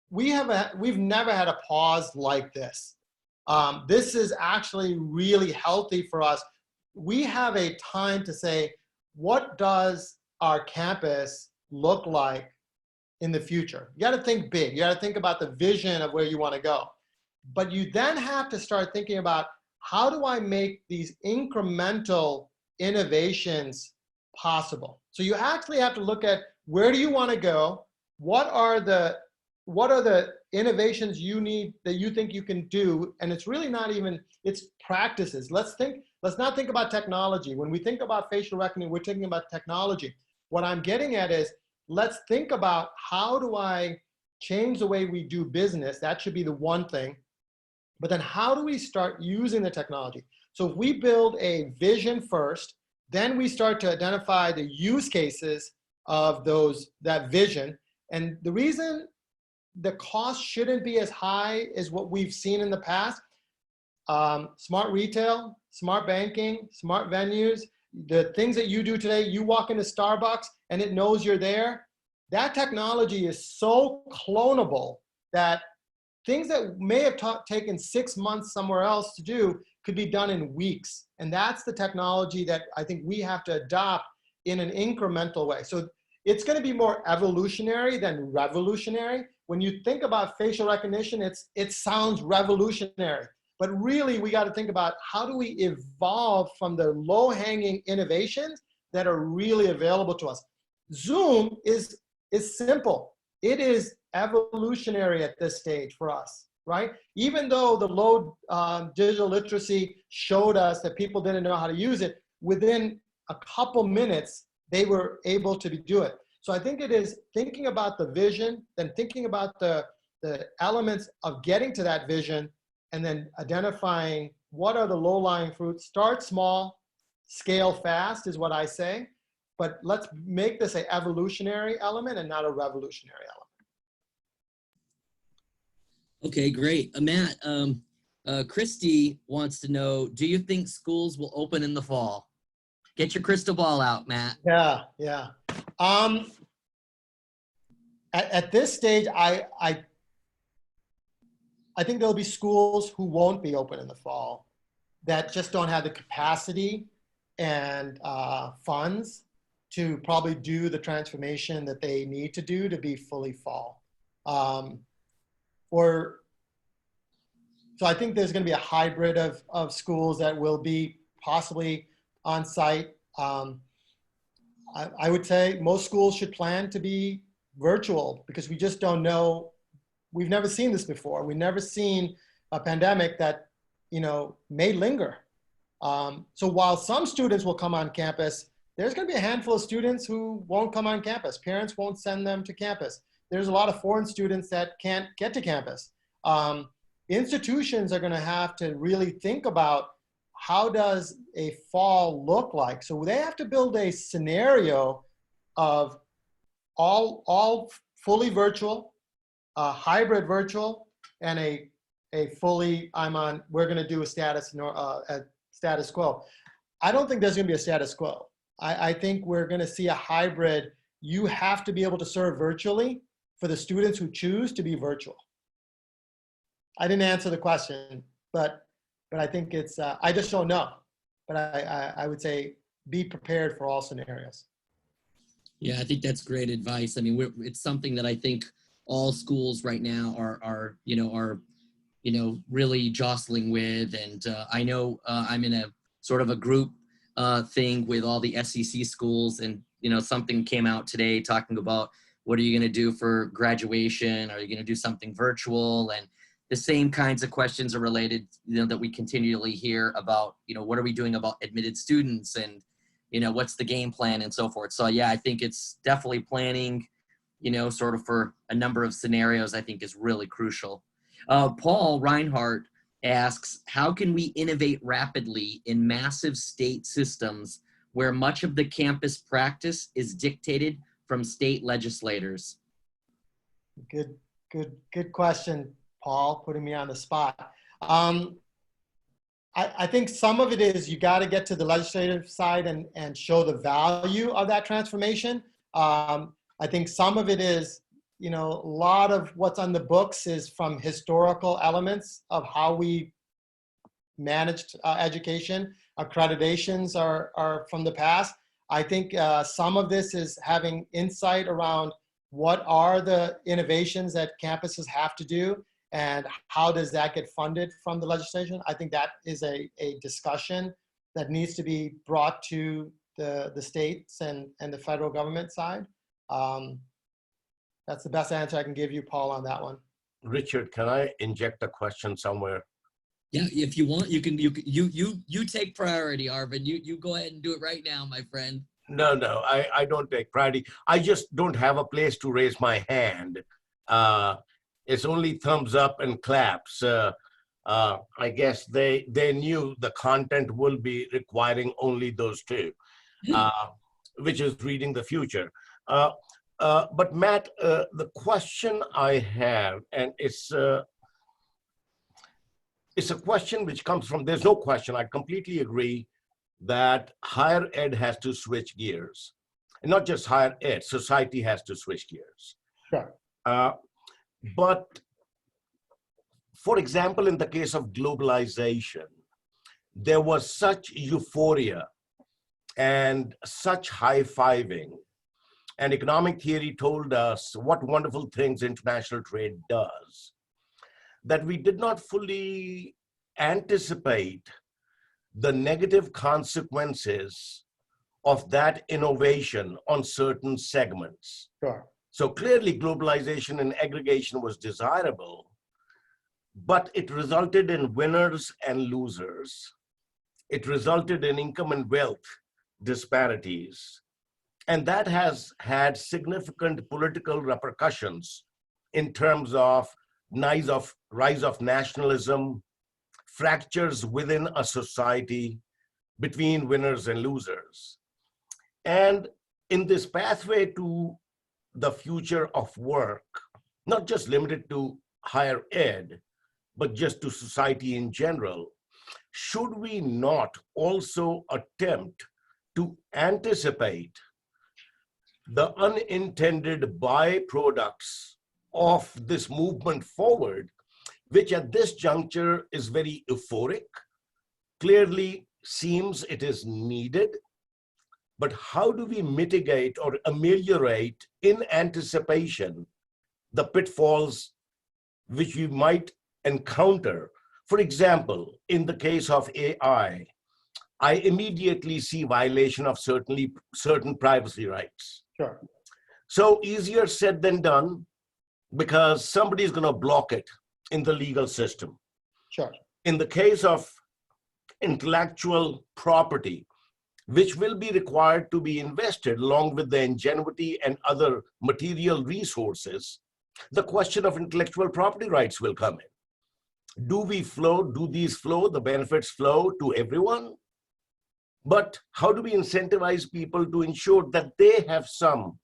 We've never had a pause like this. This is actually really healthy for us. We have a time to say, what does our campus look like in the future? You got to think big. You got to think about the vision of where you want to go. But you then have to start thinking about, how do I make these incremental innovations possible? So you actually have to look at, where do you want to go? What are the innovations you need that you think you can do? And it's really not even, it's practices. Let's not think about technology. When we think about facial recognition, we're thinking about technology. What I'm getting at is, let's think about, how do I change the way we do business? That should be the one thing. But then how do we start using the technology? So if we build a vision first, then we start to identify the use cases of that vision. And the reason the cost shouldn't be as high as what we've seen in the past, smart retail, smart banking, smart venues, the things that you do today, you walk into Starbucks and it knows you're there. that technology is so clonable that things that may have taken 6 months somewhere else to do could be done in weeks. And that's the technology that I think we have to adopt in an incremental way. So it's going to be more evolutionary than revolutionary. When you think about facial recognition, it sounds revolutionary. But really, we got to think about how do we evolve from the low-hanging innovations that are really available to us. Zoom is simple. It is evolutionary at this stage for us, right? Even though the low digital literacy showed us that people didn't know how to use it, within a couple minutes, they were able to do it. So I think it is thinking about the vision, then thinking about the elements of getting to that vision, and then identifying what are the low-lying fruits. Start small, scale fast is what I say, but let's make this an evolutionary element and not a revolutionary element. Okay, great. Matt, Christy wants to know, do you think schools will open in the fall? Get your crystal ball out, Matt. Yeah. At this stage, I think there'll be schools who won't be open in the fall that just don't have the capacity and funds to probably do the transformation that they need to do to be fully fall. So I think there's going to be a hybrid of schools that will be possibly on site. I would say most schools should plan to be virtual because we just don't know. We've never seen this before. We've never seen a pandemic that, may linger. So while some students will come on campus, there's going to be a handful of students who won't come on campus. Parents won't send them to campus. There's a lot of foreign students that can't get to campus. Institutions are going to have to really think about how does a fall look like. So they have to build a scenario of all fully virtual, hybrid virtual, and a fully we're going to do a status quo. I don't think there's going to be a status quo. I think we're going to see a hybrid. You have to be able to serve virtually for the students who choose to be virtual. I didn't answer the question, but I think it's, I just don't know. But I would say be prepared for all scenarios. Yeah, I think that's great advice. I mean, it's something that I think all schools right now are really jostling with. And I know I'm in a sort of a group thing with all the SEC schools, and something came out today talking about what are you going to do for graduation? Are you going to do something virtual? And the same kinds of questions are related, that we continually hear about, what are we doing about admitted students, and what's the game plan and so forth. So yeah, I think it's definitely planning, sort of for a number of scenarios, I think is really crucial. Paul Reinhardt asks, how can we innovate rapidly in massive state systems where much of the campus practice is dictated from state legislators? Good question, Paul, putting me on the spot. I think some of it is you got to get to the legislative side and show the value of that transformation. I think some of it is, a lot of what's on the books is from historical elements of how we managed education. Accreditations are from the past. I think some of this is having insight around what are the innovations that campuses have to do and how does that get funded from the legislation. I think that is a discussion that needs to be brought to the states and the federal government side. That's the best answer I can give you, Paul, on that one. Richard, can I inject a question somewhere? Yeah, if you want, you can. You take priority, Arvind. You go ahead and do it right now, my friend. No, I don't take priority. I just don't have a place to raise my hand. It's only thumbs up and claps. I guess they knew the content will be requiring only those two, which is reading the future. But Matt, the question I have, and it's a question which comes from, there's no question, I completely agree that higher ed has to switch gears. and not just higher ed, society has to switch gears. Sure. But for example, in the case of globalization, there was such euphoria and such high-fiving, and economic theory told us what wonderful things international trade does, that we did not fully anticipate the negative consequences of that innovation on certain segments. Sure. So clearly globalization and aggregation was desirable, but it resulted in winners and losers. It resulted in income and wealth disparities. And that has had significant political repercussions in terms of rise of nationalism, fractures within a society between winners and losers. And in this pathway to the future of work, not just limited to higher ed, but just to society in general, should we not also attempt to anticipate the unintended byproducts of this movement forward, which at this juncture is very euphoric, clearly seems it is needed, but how do we mitigate or ameliorate in anticipation the pitfalls which we might encounter? For example, in the case of AI, I immediately see violation of certain privacy rights. Sure. So easier said than done, because somebody's going to block it in the legal system. Sure. In the case of intellectual property, which will be required to be invested along with the ingenuity and other material resources, the question of intellectual property rights will come in. Do these flow, the benefits flow to everyone? But how do we incentivize people to ensure that they have some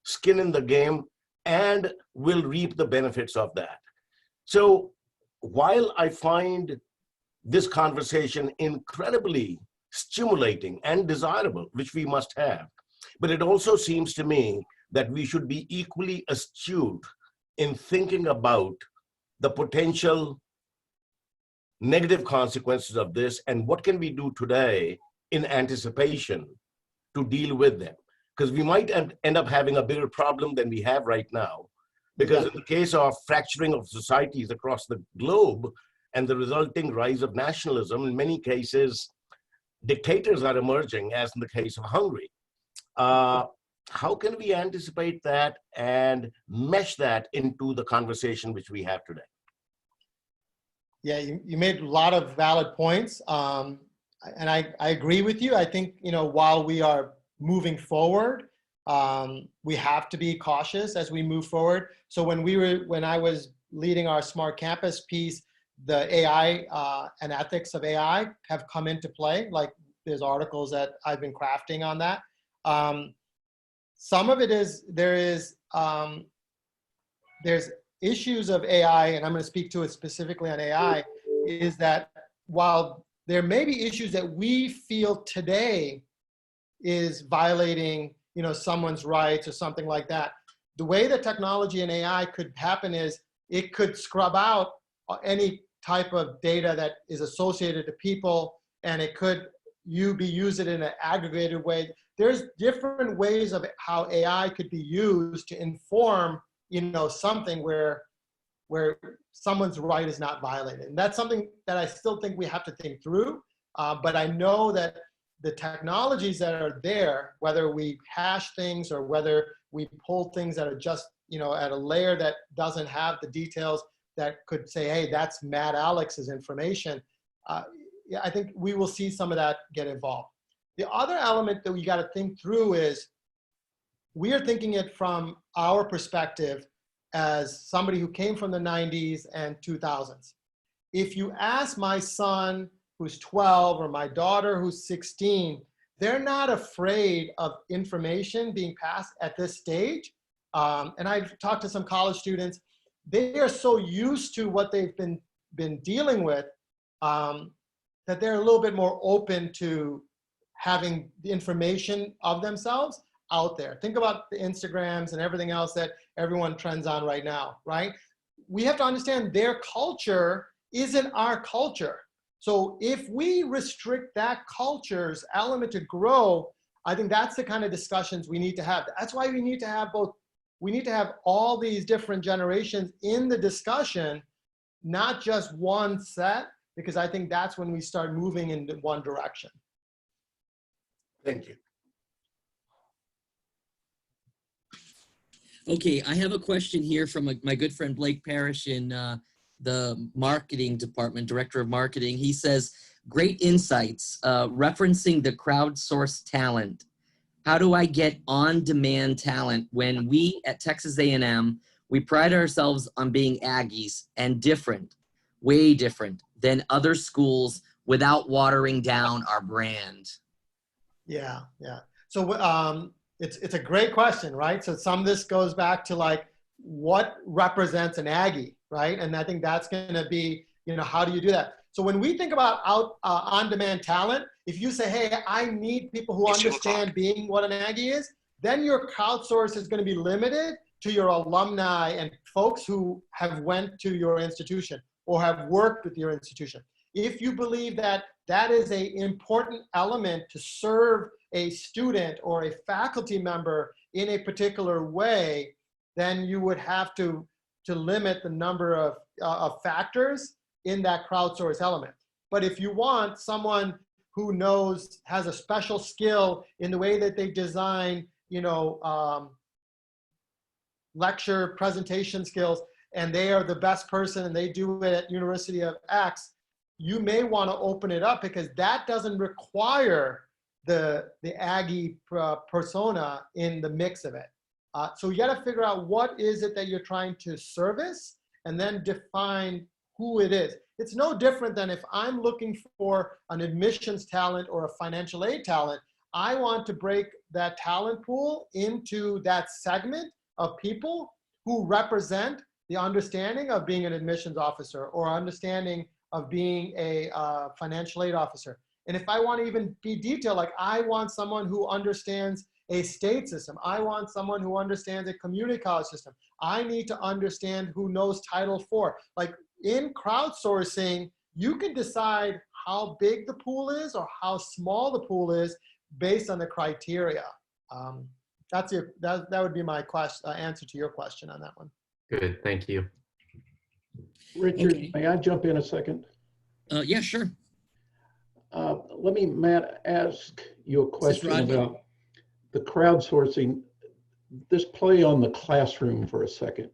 skin in the game and will reap the benefits of that? So while I find this conversation incredibly stimulating and desirable, which we must have, but it also seems to me that we should be equally astute in thinking about the potential negative consequences of this and what can we do today in anticipation to deal with them. Because we might end up having a bigger problem than we have right now. Because in the case of fracturing of societies across the globe and the resulting rise of nationalism, in many cases, dictators are emerging, as in the case of Hungary. How can we anticipate that and mesh that into the conversation which we have today? Yeah, you made a lot of valid points. And I agree with you. I think, while we are moving forward, we have to be cautious as we move forward. So when I was leading our Smart Campus piece, the AI and ethics of AI have come into play. Like there's articles that I've been crafting on that. Some of it is, there's issues of AI, and I'm going to speak to it specifically on AI, is that while there may be issues that we feel today is violating, someone's rights or something like that, the way that technology and AI could happen is it could scrub out any type of data that is associated to people, and it could be used in an aggregated way. There's different ways of how AI could be used to inform, something where someone's right is not violated. And that's something that I still think we have to think through. But I know that the technologies that are there, whether we hash things or whether we pull things that are just, at a layer that doesn't have the details that could say, hey, that's Matt Alex's information. I think we will see some of that get involved. The other element that we got to think through is we are thinking it from our perspective as somebody who came from the 90s and 2000s. If you ask my son who's 12 or my daughter who's 16, they're not afraid of information being passed at this stage. And I've talked to some college students, they are so used to what they've been dealing with that they're a little bit more open to having the information of themselves. out there. Think about the Instagrams and everything else that everyone trends on right now, right? We have to understand their culture isn't our culture. So if we restrict that culture's element to grow, I think that's the kind of discussions we need to have. That's why we need to have both. We need to have all these different generations in the discussion, not just one set, because I think that's when we start moving in one direction. Thank you. Okay, I have a question here from my good friend Blake Parrish in the marketing department, director of marketing. He says, great insights, referencing the crowdsourced talent. How do I get on-demand talent when we at Texas A&M, we pride ourselves on being Aggies and different, way different than other schools without watering down our brand? Yeah. So it's a great question, right? So some of this goes back to like, what represents an Aggie, right? And I think that's going to be, how do you do that? So when we think about on-demand talent, if you say, hey, I need people who understand being what an Aggie is, then your crowdsource is going to be limited to your alumni and folks who have went to your institution or have worked with your institution. If you believe that that is an important element to serve a student or a faculty member in a particular way, then you would have to limit the number of factors in that crowdsource element. But if you want someone who has a special skill in the way that they design, lecture presentation skills, and they are the best person and they do it at University of X, you may want to open it up because that doesn't require the Aggie persona in the mix of it. So you got to figure out what is it that you're trying to service and then define who it is. It's no different than if I'm looking for an admissions talent or a financial aid talent, I want to break that talent pool into that segment of people who represent the understanding of being an admissions officer or understanding of being a financial aid officer. And if I want to even be detailed, like I want someone who understands a state system. I want someone who understands a community college system. I need to understand who knows Title IV. Like in crowdsourcing, you can decide how big the pool is or how small the pool is based on the criteria. That would be my answer to your question on that one. Good, thank you. Richard, Okay. may I jump in a second? Yeah, sure. Let me, Matt, ask you a question Rodney. about the crowdsourcing. This play on the classroom for a second.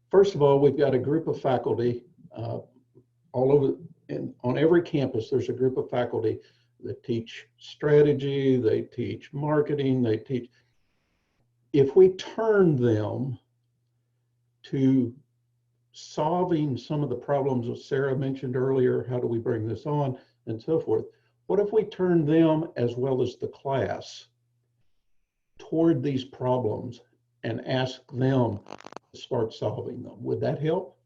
First of all, we've got a group of faculty all over, and on every campus, there's a group of faculty that teach strategy, they teach marketing, they teach. If we turn them to solving some of the problems that Sarah mentioned earlier, how do we bring this on and so forth, what if we turn them as well as the class toward these problems and ask them to start solving them? Would that help?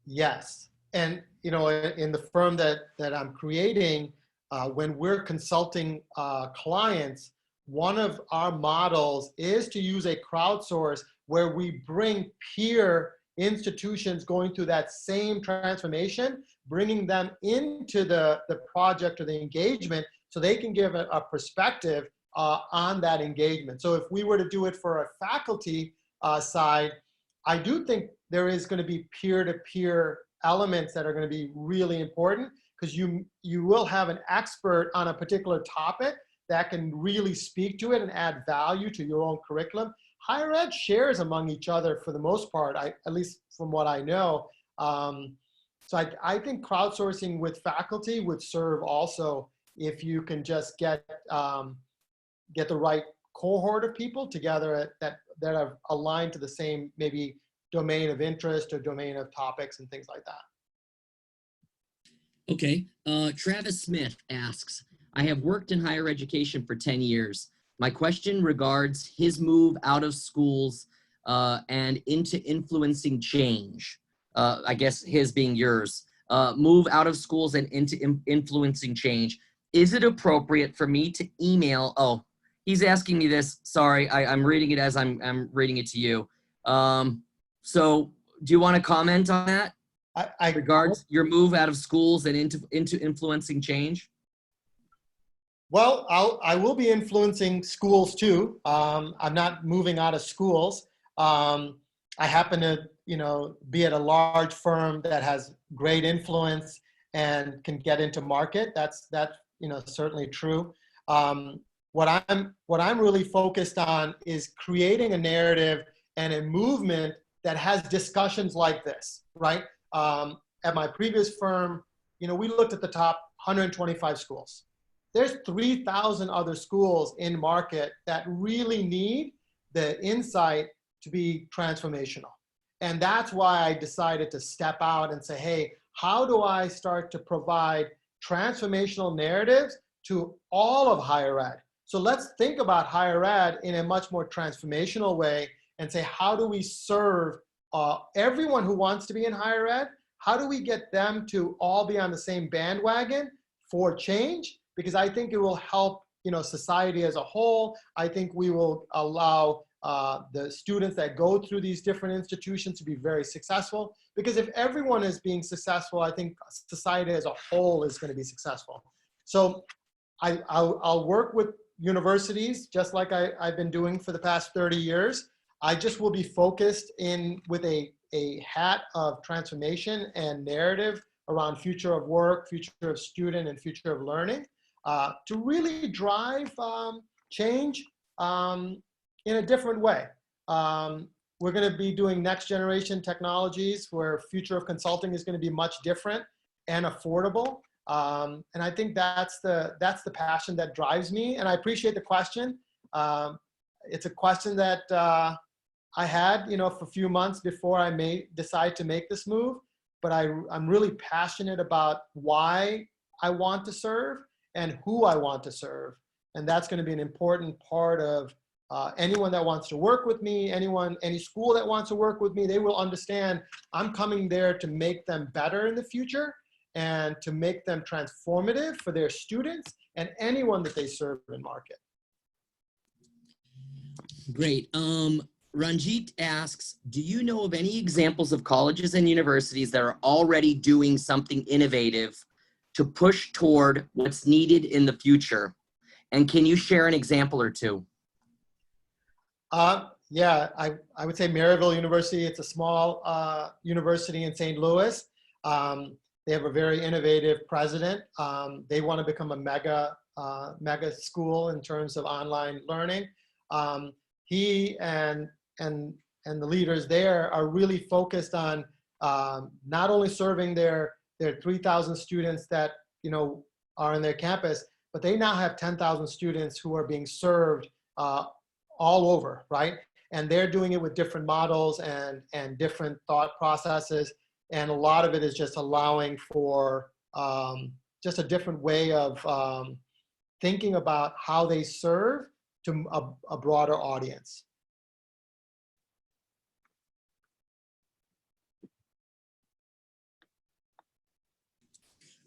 Yes. And, in the firm that I'm creating, when we're consulting clients, one of our models is to use a crowdsource where we bring peer institutions going through that same transformation, bringing them into the project or the engagement so they can give a perspective on that engagement. So if we were to do it for a faculty side, I do think there is going to be peer-to-peer elements that are going to be really important because you will have an expert on a particular topic that can really speak to it and add value to your own curriculum. Higher ed shares among each other for the most part, at least from what I know. So I think crowdsourcing with faculty would serve also if you can just get the right cohort of people together that are aligned to the same maybe domain of interest or domain of topics and things like that. Okay. Travis Smith asks, I have worked in higher education for 10 years. My question regards his move out of schools and into influencing change. I guess his being yours. Move out of schools and into influencing change. Is it appropriate for me to email? Oh, he's asking me this. Sorry, I'm reading it as I'm reading it to you. So do you want to comment on that? I Regards your move out of schools and into influencing change? Well, I will be influencing schools too. I'm not moving out of schools. I happen to, be at a large firm that has great influence and can get into market. That's certainly true. What I'm really focused on is creating a narrative and a movement that has discussions like this, right? At my previous firm, we looked at the top 125 schools. There's 3,000 other schools in market that really need the insight to be transformational. And that's why I decided to step out and say, hey, how do I start to provide transformational narratives to all of higher ed? So let's think about higher ed in a much more transformational way and say, how do we serve everyone who wants to be in higher ed? How do we get them to all be on the same bandwagon for change? Because I think it will help, society as a whole. I think we will allow the students that go through these different institutions to be very successful. Because if everyone is being successful, I think society as a whole is going to be successful. So I'll work with universities just like I've been doing for the past 30 years. I just will be focused in with a hat of transformation and narrative around future of work, future of student, and future of learning to really drive change in a different way. We're going to be doing next generation technologies where future of consulting is going to be much different and affordable. And I think that's the passion that drives me. And I appreciate the question. It's a question that I had, for a few months before I decide to make this move. But I'm really passionate about why I want to serve and who I want to serve. And that's going to be an important part of anyone that wants to work with me, any school that wants to work with me, they will understand I'm coming there to make them better in the future and to make them transformative for their students and anyone that they serve in market. Great. Ranjit asks, do you know of any examples of colleges and universities that are already doing something innovative to push toward what's needed in the future? And can you share an example or two? Yeah, I would say Maryville University. It's a small university in St. Louis. They have a very innovative president. They want to become a mega school in terms of online learning. He and the leaders there are really focused on not only serving their 3,000 students that are in their campus, but they now have 10,000 students who are being served all over, right? And they're doing it with different models and different thought processes. And a lot of it is just allowing for just a different way of thinking about how they serve to a broader audience.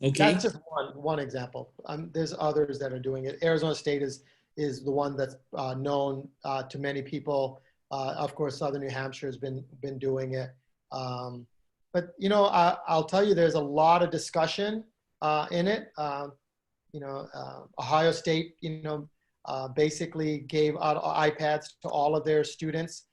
Okay. That's just one example. There's others that are doing it. Arizona State is the one that's known to many people. Of course, Southern New Hampshire has been doing it. But I'll tell you, there's a lot of discussion in it. Ohio State, basically gave out iPads to all of their students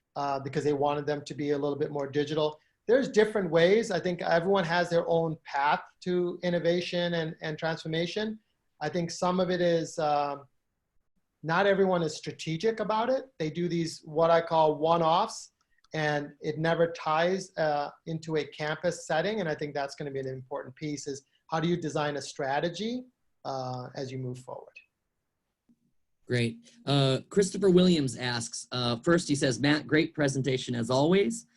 because they wanted them to be a little bit more digital. There's different ways. I think everyone has their own path to innovation and transformation. I think some of it is not everyone is strategic about it. They do these, what I call one-offs, and it never ties into a campus setting. And I think that's going to be an important piece is how do you design a strategy as you move forward? Great. Christopher Williams asks, first he says, Matt, great presentation as always.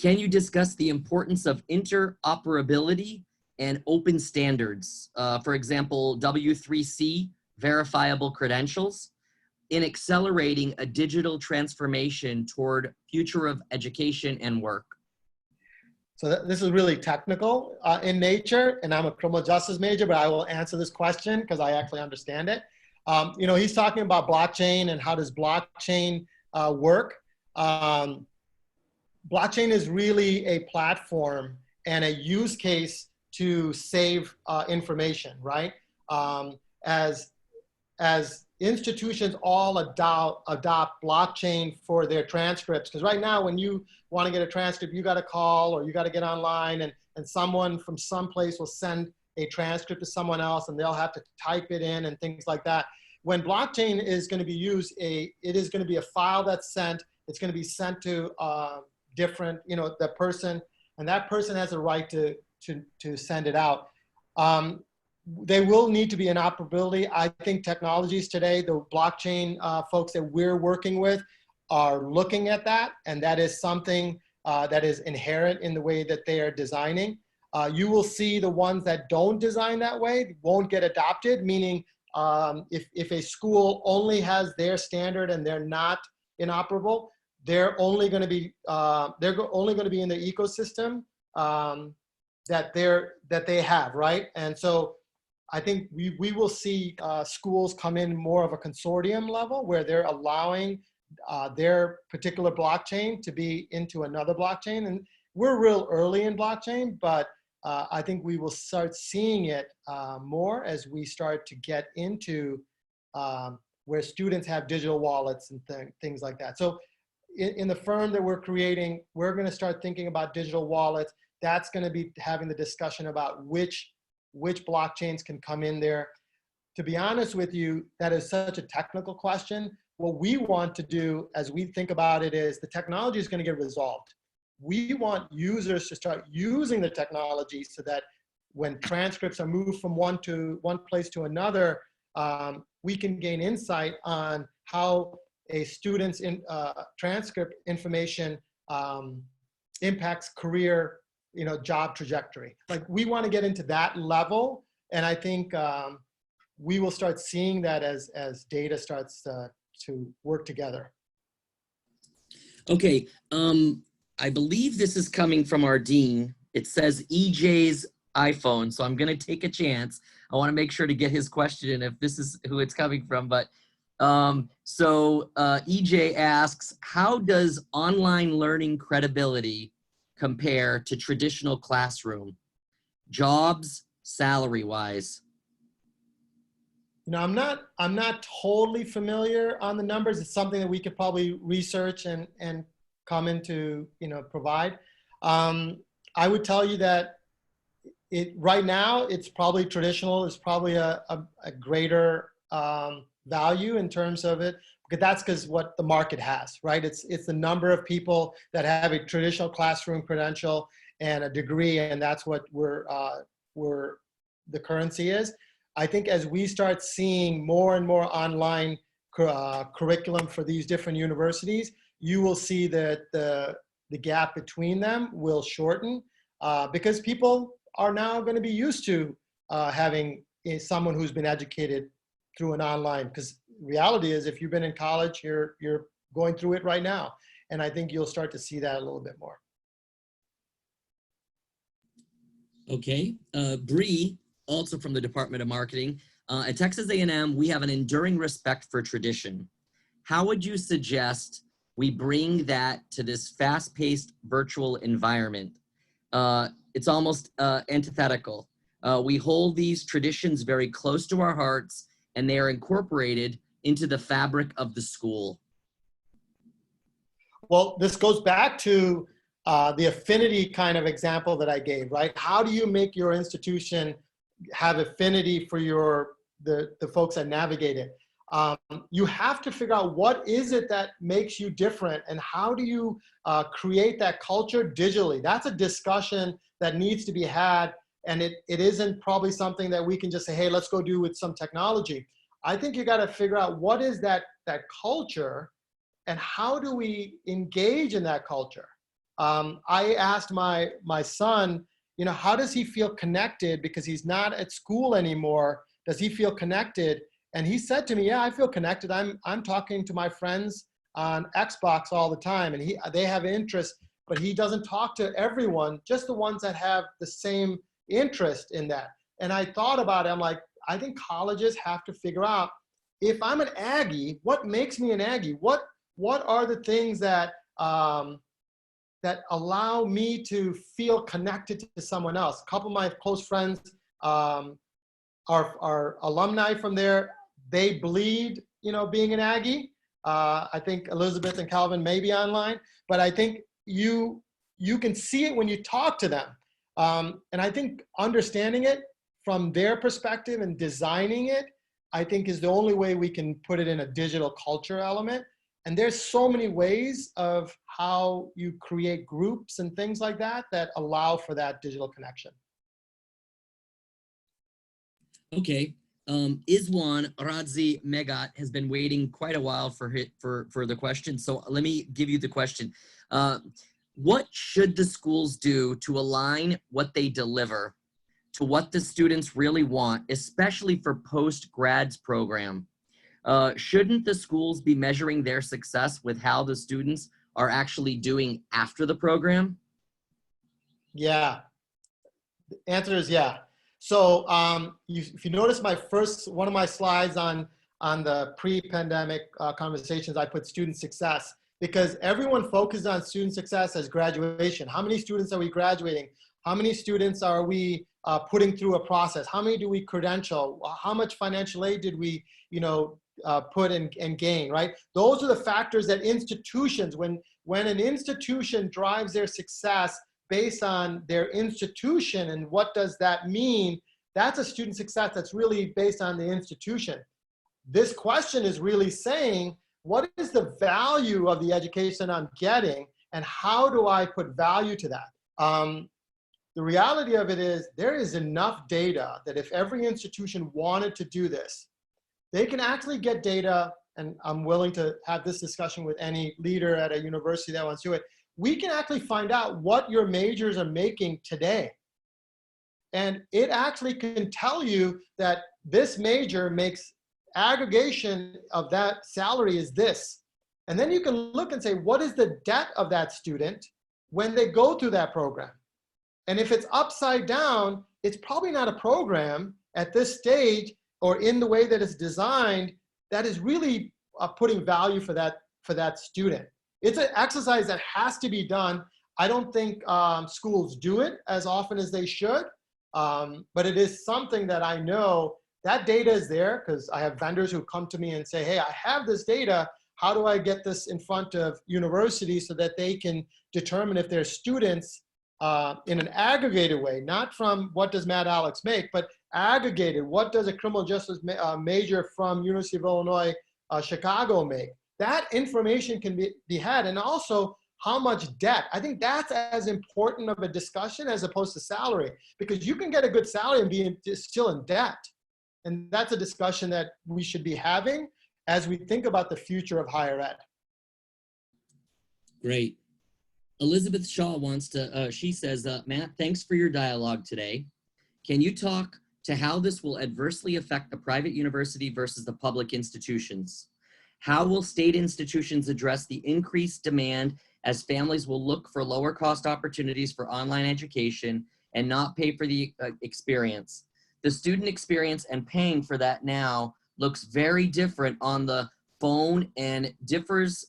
Can you discuss the importance of interoperability and open standards? For example, W3C, verifiable credentials, in accelerating a digital transformation toward future of education and work? So this is really technical in nature, and I'm a criminal justice major, but I will answer this question because I actually understand it. You know, he's talking about blockchain and how does blockchain work. Blockchain is really a platform and a use case to save information, right? As institutions all adopt blockchain for their transcripts, because right now when you want to get a transcript, you got to call or you got to get online, and someone from someplace will send a transcript to someone else and they'll have to type it in and things like that. When blockchain is going to be used, it is going to be a file that's sent. It's going to be sent to different, you know, the person, and that person has a right to send it out. There will need to be interoperability. I think technologies today, the blockchain folks that we're working with are looking at that, and that is something that is inherent in the way that they are designing. You will see the ones that don't design that way won't get adopted, meaning if a school only has their standard and they're not inoperable, they're only going to be in the ecosystem that they have, right? And so I think we will see schools come in more of a consortium level where they're allowing their particular blockchain to be into another blockchain. And we're real early in blockchain, but I think we will start seeing it more as we start to get into where students have digital wallets and things like that. So in the firm that we're creating, we're going to start thinking about digital wallets. That's going to be having the discussion about which blockchains can come in there. To be honest with you, that is such a technical question. What we want to do as we think about it is the technology is going to get resolved. We want users to start using the technology so that when transcripts are moved from one place to another, we can gain insight on how a student's transcript information impacts career, you know, job trajectory. Like, we want to get into that level, and I think we will start seeing that as data starts to work together. Okay, I believe this is coming from our dean. It says EJ's iPhone, so I'm going to take a chance. I want to make sure to get his question in if this is who it's coming from. But EJ asks, how does online learning credibility compare to traditional classroom? Jobs, salary-wise? You know, I'm not totally familiar on the numbers. It's something that we could probably research and come into, you know, provide. I would tell you that right now it's probably traditional. It's probably a greater value in terms of it, because that's because what the market has, right? It's the number of people that have a traditional classroom credential and a degree, and that's what the currency is. I think as we start seeing more and more online curriculum for these different universities, you will see that the gap between them will shorten because people are now going to be used to having someone who's been educated through an online, because reality is if you've been in college, you're going through it right now. And I think you'll start to see that a little bit more. Okay, Bree, also from the Department of Marketing. At Texas A&M, we have an enduring respect for tradition. How would you suggest we bring that to this fast-paced virtual environment? It's almost antithetical. We hold these traditions very close to our hearts, and they are incorporated into the fabric of the school. Well, this goes back to the affinity kind of example that I gave, right? How do you make your institution have affinity for the folks that navigate it? You have to figure out what is it that makes you different, and how do you create that culture digitally? That's a discussion that needs to be had, and it isn't probably something that we can just say, hey, let's go do with some technology. I think you got to figure out what is that culture, and how do we engage in that culture? I asked my son, you know, how does he feel connected, because he's not at school anymore? Does he feel connected? And he said to me, yeah, I feel connected. I'm talking to my friends on Xbox all the time, and they have interest, but he doesn't talk to everyone, just the ones that have the same interest in that. And I thought about it. I'm like, I think colleges have to figure out, if I'm an Aggie, what makes me an Aggie? What are the things that that allow me to feel connected to someone else? A couple of my close friends are alumni from there. They bleed, being an Aggie. I think Elizabeth and Calvin may be online, but I think you can see it when you talk to them. And I think understanding it from their perspective and designing it, I think is the only way we can put it in a digital culture element. And there's so many ways of how you create groups and things like that that allow for that digital connection. Okay. Iswan Radzi Megat has been waiting quite a while for the question. So let me give you the question. What should the schools do to align what they deliver to what the students really want, especially for post-grads program? Shouldn't the schools be measuring their success with how the students are actually doing after the program? Yeah, the answer is yeah. So if you notice one of my slides on the pre-pandemic conversations, I put student success, because everyone focuses on student success as graduation. How many students are we graduating? How many students are we putting through a process? How many do we credential? How much financial aid did we, put and gain, right? Those are the factors that institutions, when an institution drives their success based on their institution and what does that mean, that's a student success that's really based on the institution. This question is really saying, what is the value of the education I'm getting and how do I put value to that? The reality of it is there is enough data that if every institution wanted to do this, they can actually get data, and I'm willing to have this discussion with any leader at a university that wants to do it. We can actually find out what your majors are making today. And it actually can tell you that this major makes aggregation of that salary is this. And then you can look and say, what is the debt of that student when they go through that program? And if it's upside down, it's probably not a program at this stage or in the way that it's designed that is really putting value for that student. It's an exercise that has to be done. I don't think schools do it as often as they should, but it is something that I know that data is there, because I have vendors who come to me and say, hey, I have this data. How do I get this in front of universities so that they can determine if their students in an aggregated way, not from what does Matt Alex make, but aggregated, what does a criminal justice major from University of Illinois, Chicago make? That information can be had, and also how much debt. I think that's as important of a discussion as opposed to salary, because you can get a good salary and be still in debt. And that's a discussion that we should be having as we think about the future of higher ed. Great. Elizabeth Shaw wants to, she says, Matt, thanks for your dialogue today. Can you talk to how this will adversely affect the private university versus the public institutions? How will state institutions address the increased demand as families will look for lower cost opportunities for online education and not pay for the experience? The student experience and paying for that now looks very different on the phone and differs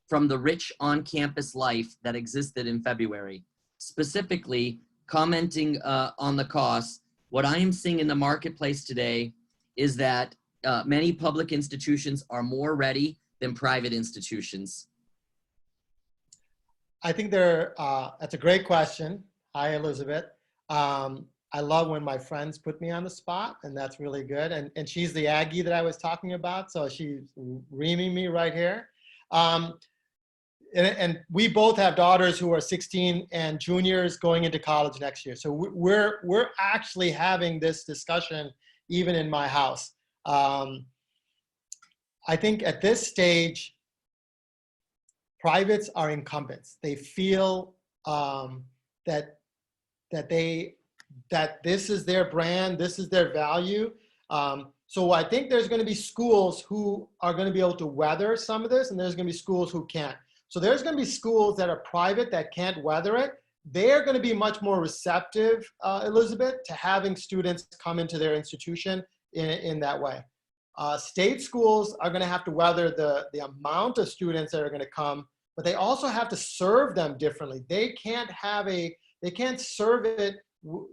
from the rich on-campus life that existed in February. Specifically, commenting on the costs, what I am seeing in the marketplace today is that many public institutions are more ready than private institutions. I think that's a great question. Hi, Elizabeth. I love when my friends put me on the spot, and that's really good. And she's the Aggie that I was talking about, so she's reaming me right here. And we both have daughters who are 16 and juniors going into college next year. So we're actually having this discussion even in my house. I think at this stage, privates are incumbents. They feel that this is their brand, this is their value. So I think there's going to be schools who are going to be able to weather some of this, and there's going to be schools who can't. So there's going to be schools that are private that can't weather it. They're going to be much more receptive, Elizabeth, to having students come into their institution in that way. State schools are going to have to weather the amount of students that are going to come, but they also have to serve them differently. They can't serve it.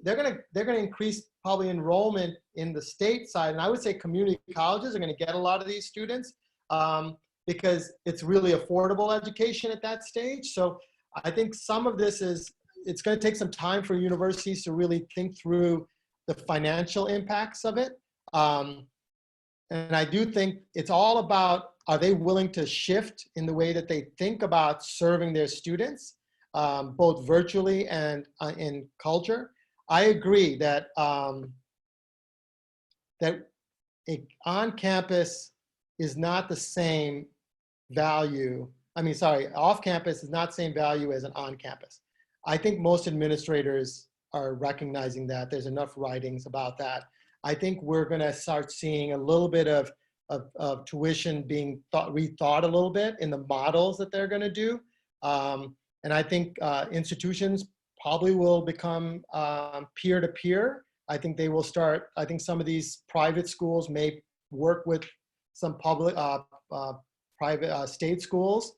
They're going to increase probably enrollment in the state side. And I would say community colleges are going to get a lot of these students because it's really affordable education at that stage. So I think some of this it's going to take some time for universities to really think through the financial impacts of it. And I do think it's all about, are they willing to shift in the way that they think about serving their students, both virtually and in culture? I agree that on campus is not the same value. Off campus is not the same value as an on campus. I think most administrators are recognizing that. There's enough writings about that. I think we're going to start seeing a little bit of tuition being rethought a little bit in the models that they're going to do. And I think institutions probably will become peer-to-peer. I think they will start, I think some of these private schools may work with some public, private state schools,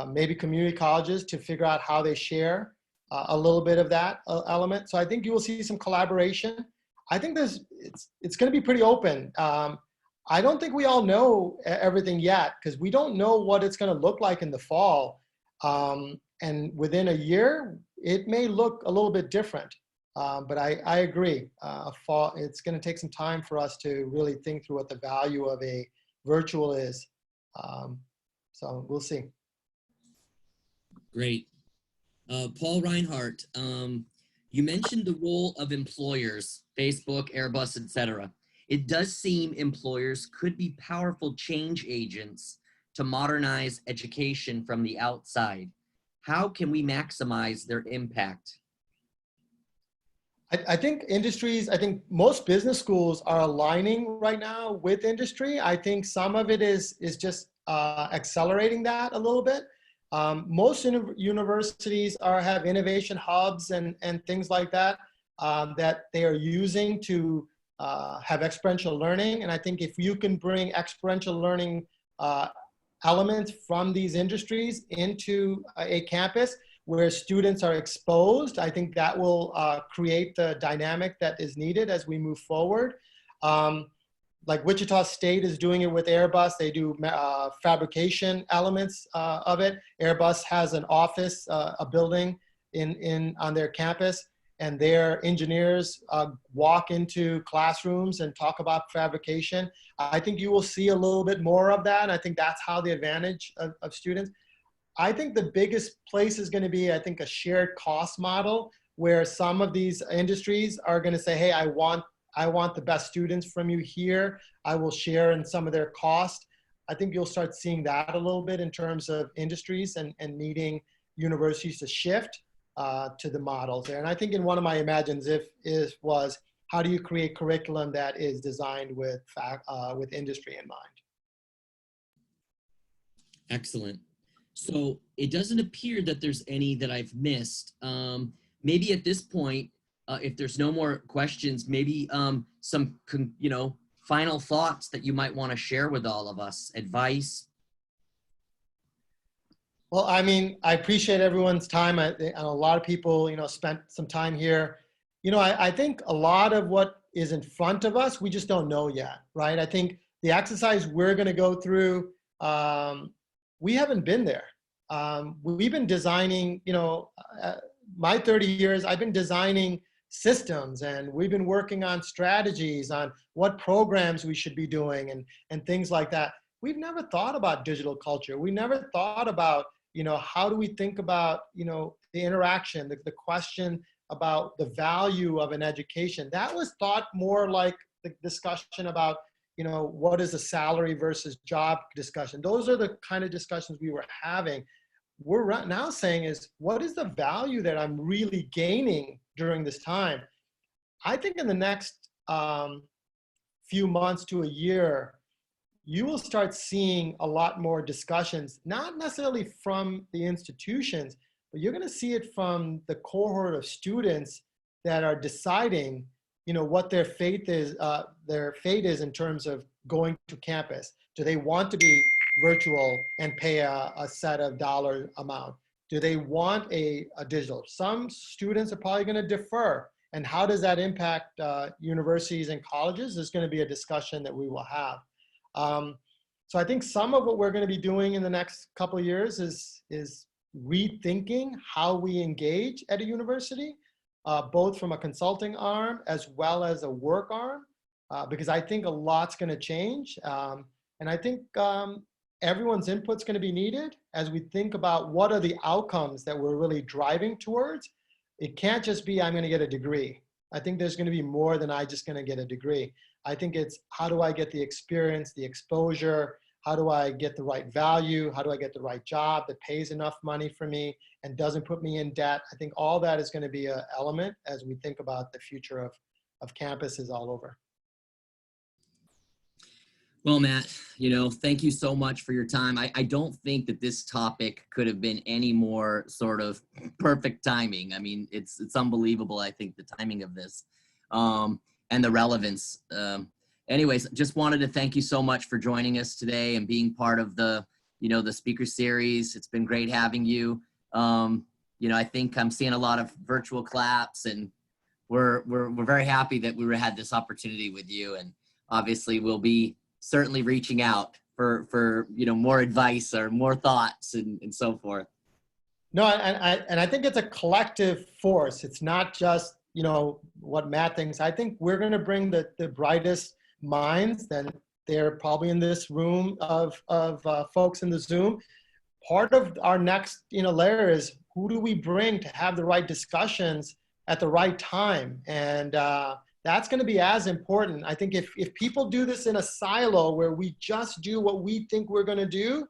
maybe community colleges to figure out how they share a little bit of that element. So I think you will see some collaboration. I think it's going to be pretty open. I don't think we all know everything yet because we don't know what it's going to look like in the fall. And within a year, it may look a little bit different. But I agree. It's going to take some time for us to really think through what the value of a virtual is. So we'll see. Great. Paul Reinhardt, you mentioned the role of employers, Facebook, Airbus, etc. It does seem employers could be powerful change agents to modernize education from the outside. How can we maximize their impact? I think most business schools are aligning right now with industry. I think some of it is just accelerating that a little bit. Most universities have innovation hubs and things like that that they are using to have experiential learning. And I think if you can bring experiential learning elements from these industries into a campus where students are exposed, I think that will create the dynamic that is needed as we move forward. Like Wichita State is doing it with Airbus. They do fabrication elements of it. Airbus has an office, a building on their campus, and their engineers walk into classrooms and talk about fabrication. I think you will see a little bit more of that. And I think that's how the advantage of students. I think the biggest place is going to be, I think, a shared cost model where some of these industries are going to say, hey, I want the best students from you here. I will share in some of their cost. I think you'll start seeing that a little bit in terms of industries and needing universities to shift to the models there. And I think in one of my imagines was, how do you create curriculum that is designed with industry in mind? Excellent. So it doesn't appear that there's any that I've missed. Maybe at this point, if there's no more questions, maybe some final thoughts that you might want to share with all of us, advice. Well, I mean, I appreciate everyone's time. And a lot of people, spent some time here. I think a lot of what is in front of us, we just don't know yet, right? I think the exercise we're going to go through, we haven't been there. We've been designing, my 30 years, I've been designing systems, and we've been working on strategies on what programs we should be doing and things like that. We've never thought about digital culture. We never thought about, how do we think about, the interaction, the question about the value of an education. That was thought more like the discussion about, what is a salary versus job discussion. Those are the kind of discussions we were having. We're now saying is, what is the value that I'm really gaining during this time? I think in the next few months to a year, you will start seeing a lot more discussions, not necessarily from the institutions, but you're going to see it from the cohort of students that are deciding what their fate is in terms of going to campus. Do they want to be virtual and pay a set of dollar amount? Do they want a digital? Some students are probably going to defer. And how does that impact universities and colleges? There's going to be a discussion that we will have. So I think some of what we're going to be doing in the next couple of years is rethinking how we engage at a university, both from a consulting arm as well as a work arm, because I think a lot's going to change. And I think everyone's input's going to be needed as we think about what are the outcomes that we're really driving towards. It can't just be, I'm going to get a degree. I think there's going to be more than I just going to get a degree. I think it's how do I get the experience, the exposure? How do I get the right value? How do I get the right job that pays enough money for me and doesn't put me in debt? I think all that is going to be an element as we think about the future of campuses all over. Well, Matt, thank you so much for your time. I don't think that this topic could have been any more sort of perfect timing. I mean, it's unbelievable, I think, the timing of this and the relevance. Anyways, just wanted to thank you so much for joining us today and being part of the speaker series. It's been great having you. I think I'm seeing a lot of virtual claps, and we're very happy that we had this opportunity with you. And obviously, we'll be certainly reaching out for more advice or more thoughts and so forth. No, and I think it's a collective force. It's not just what Matt thinks. I think we're going to bring the brightest minds. Then they're probably in this room of folks in the Zoom. Part of our next layer is who do we bring to have the right discussions at the right time, and that's going to be as important. I think if people do this in a silo where we just do what we think we're going to do,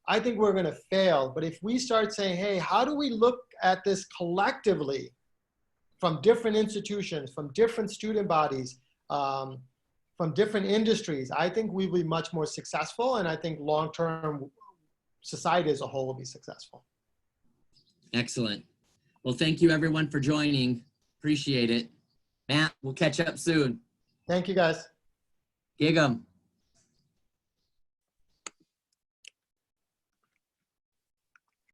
I think we're going to fail. But if we start saying, hey, how do we look at this collectively from different institutions, from different student bodies, from different industries, I think we'll be much more successful. And I think long-term society as a whole will be successful. Excellent. Well, thank you everyone for joining. Appreciate it. Matt, we'll catch up soon. Thank you, guys. Gig 'em.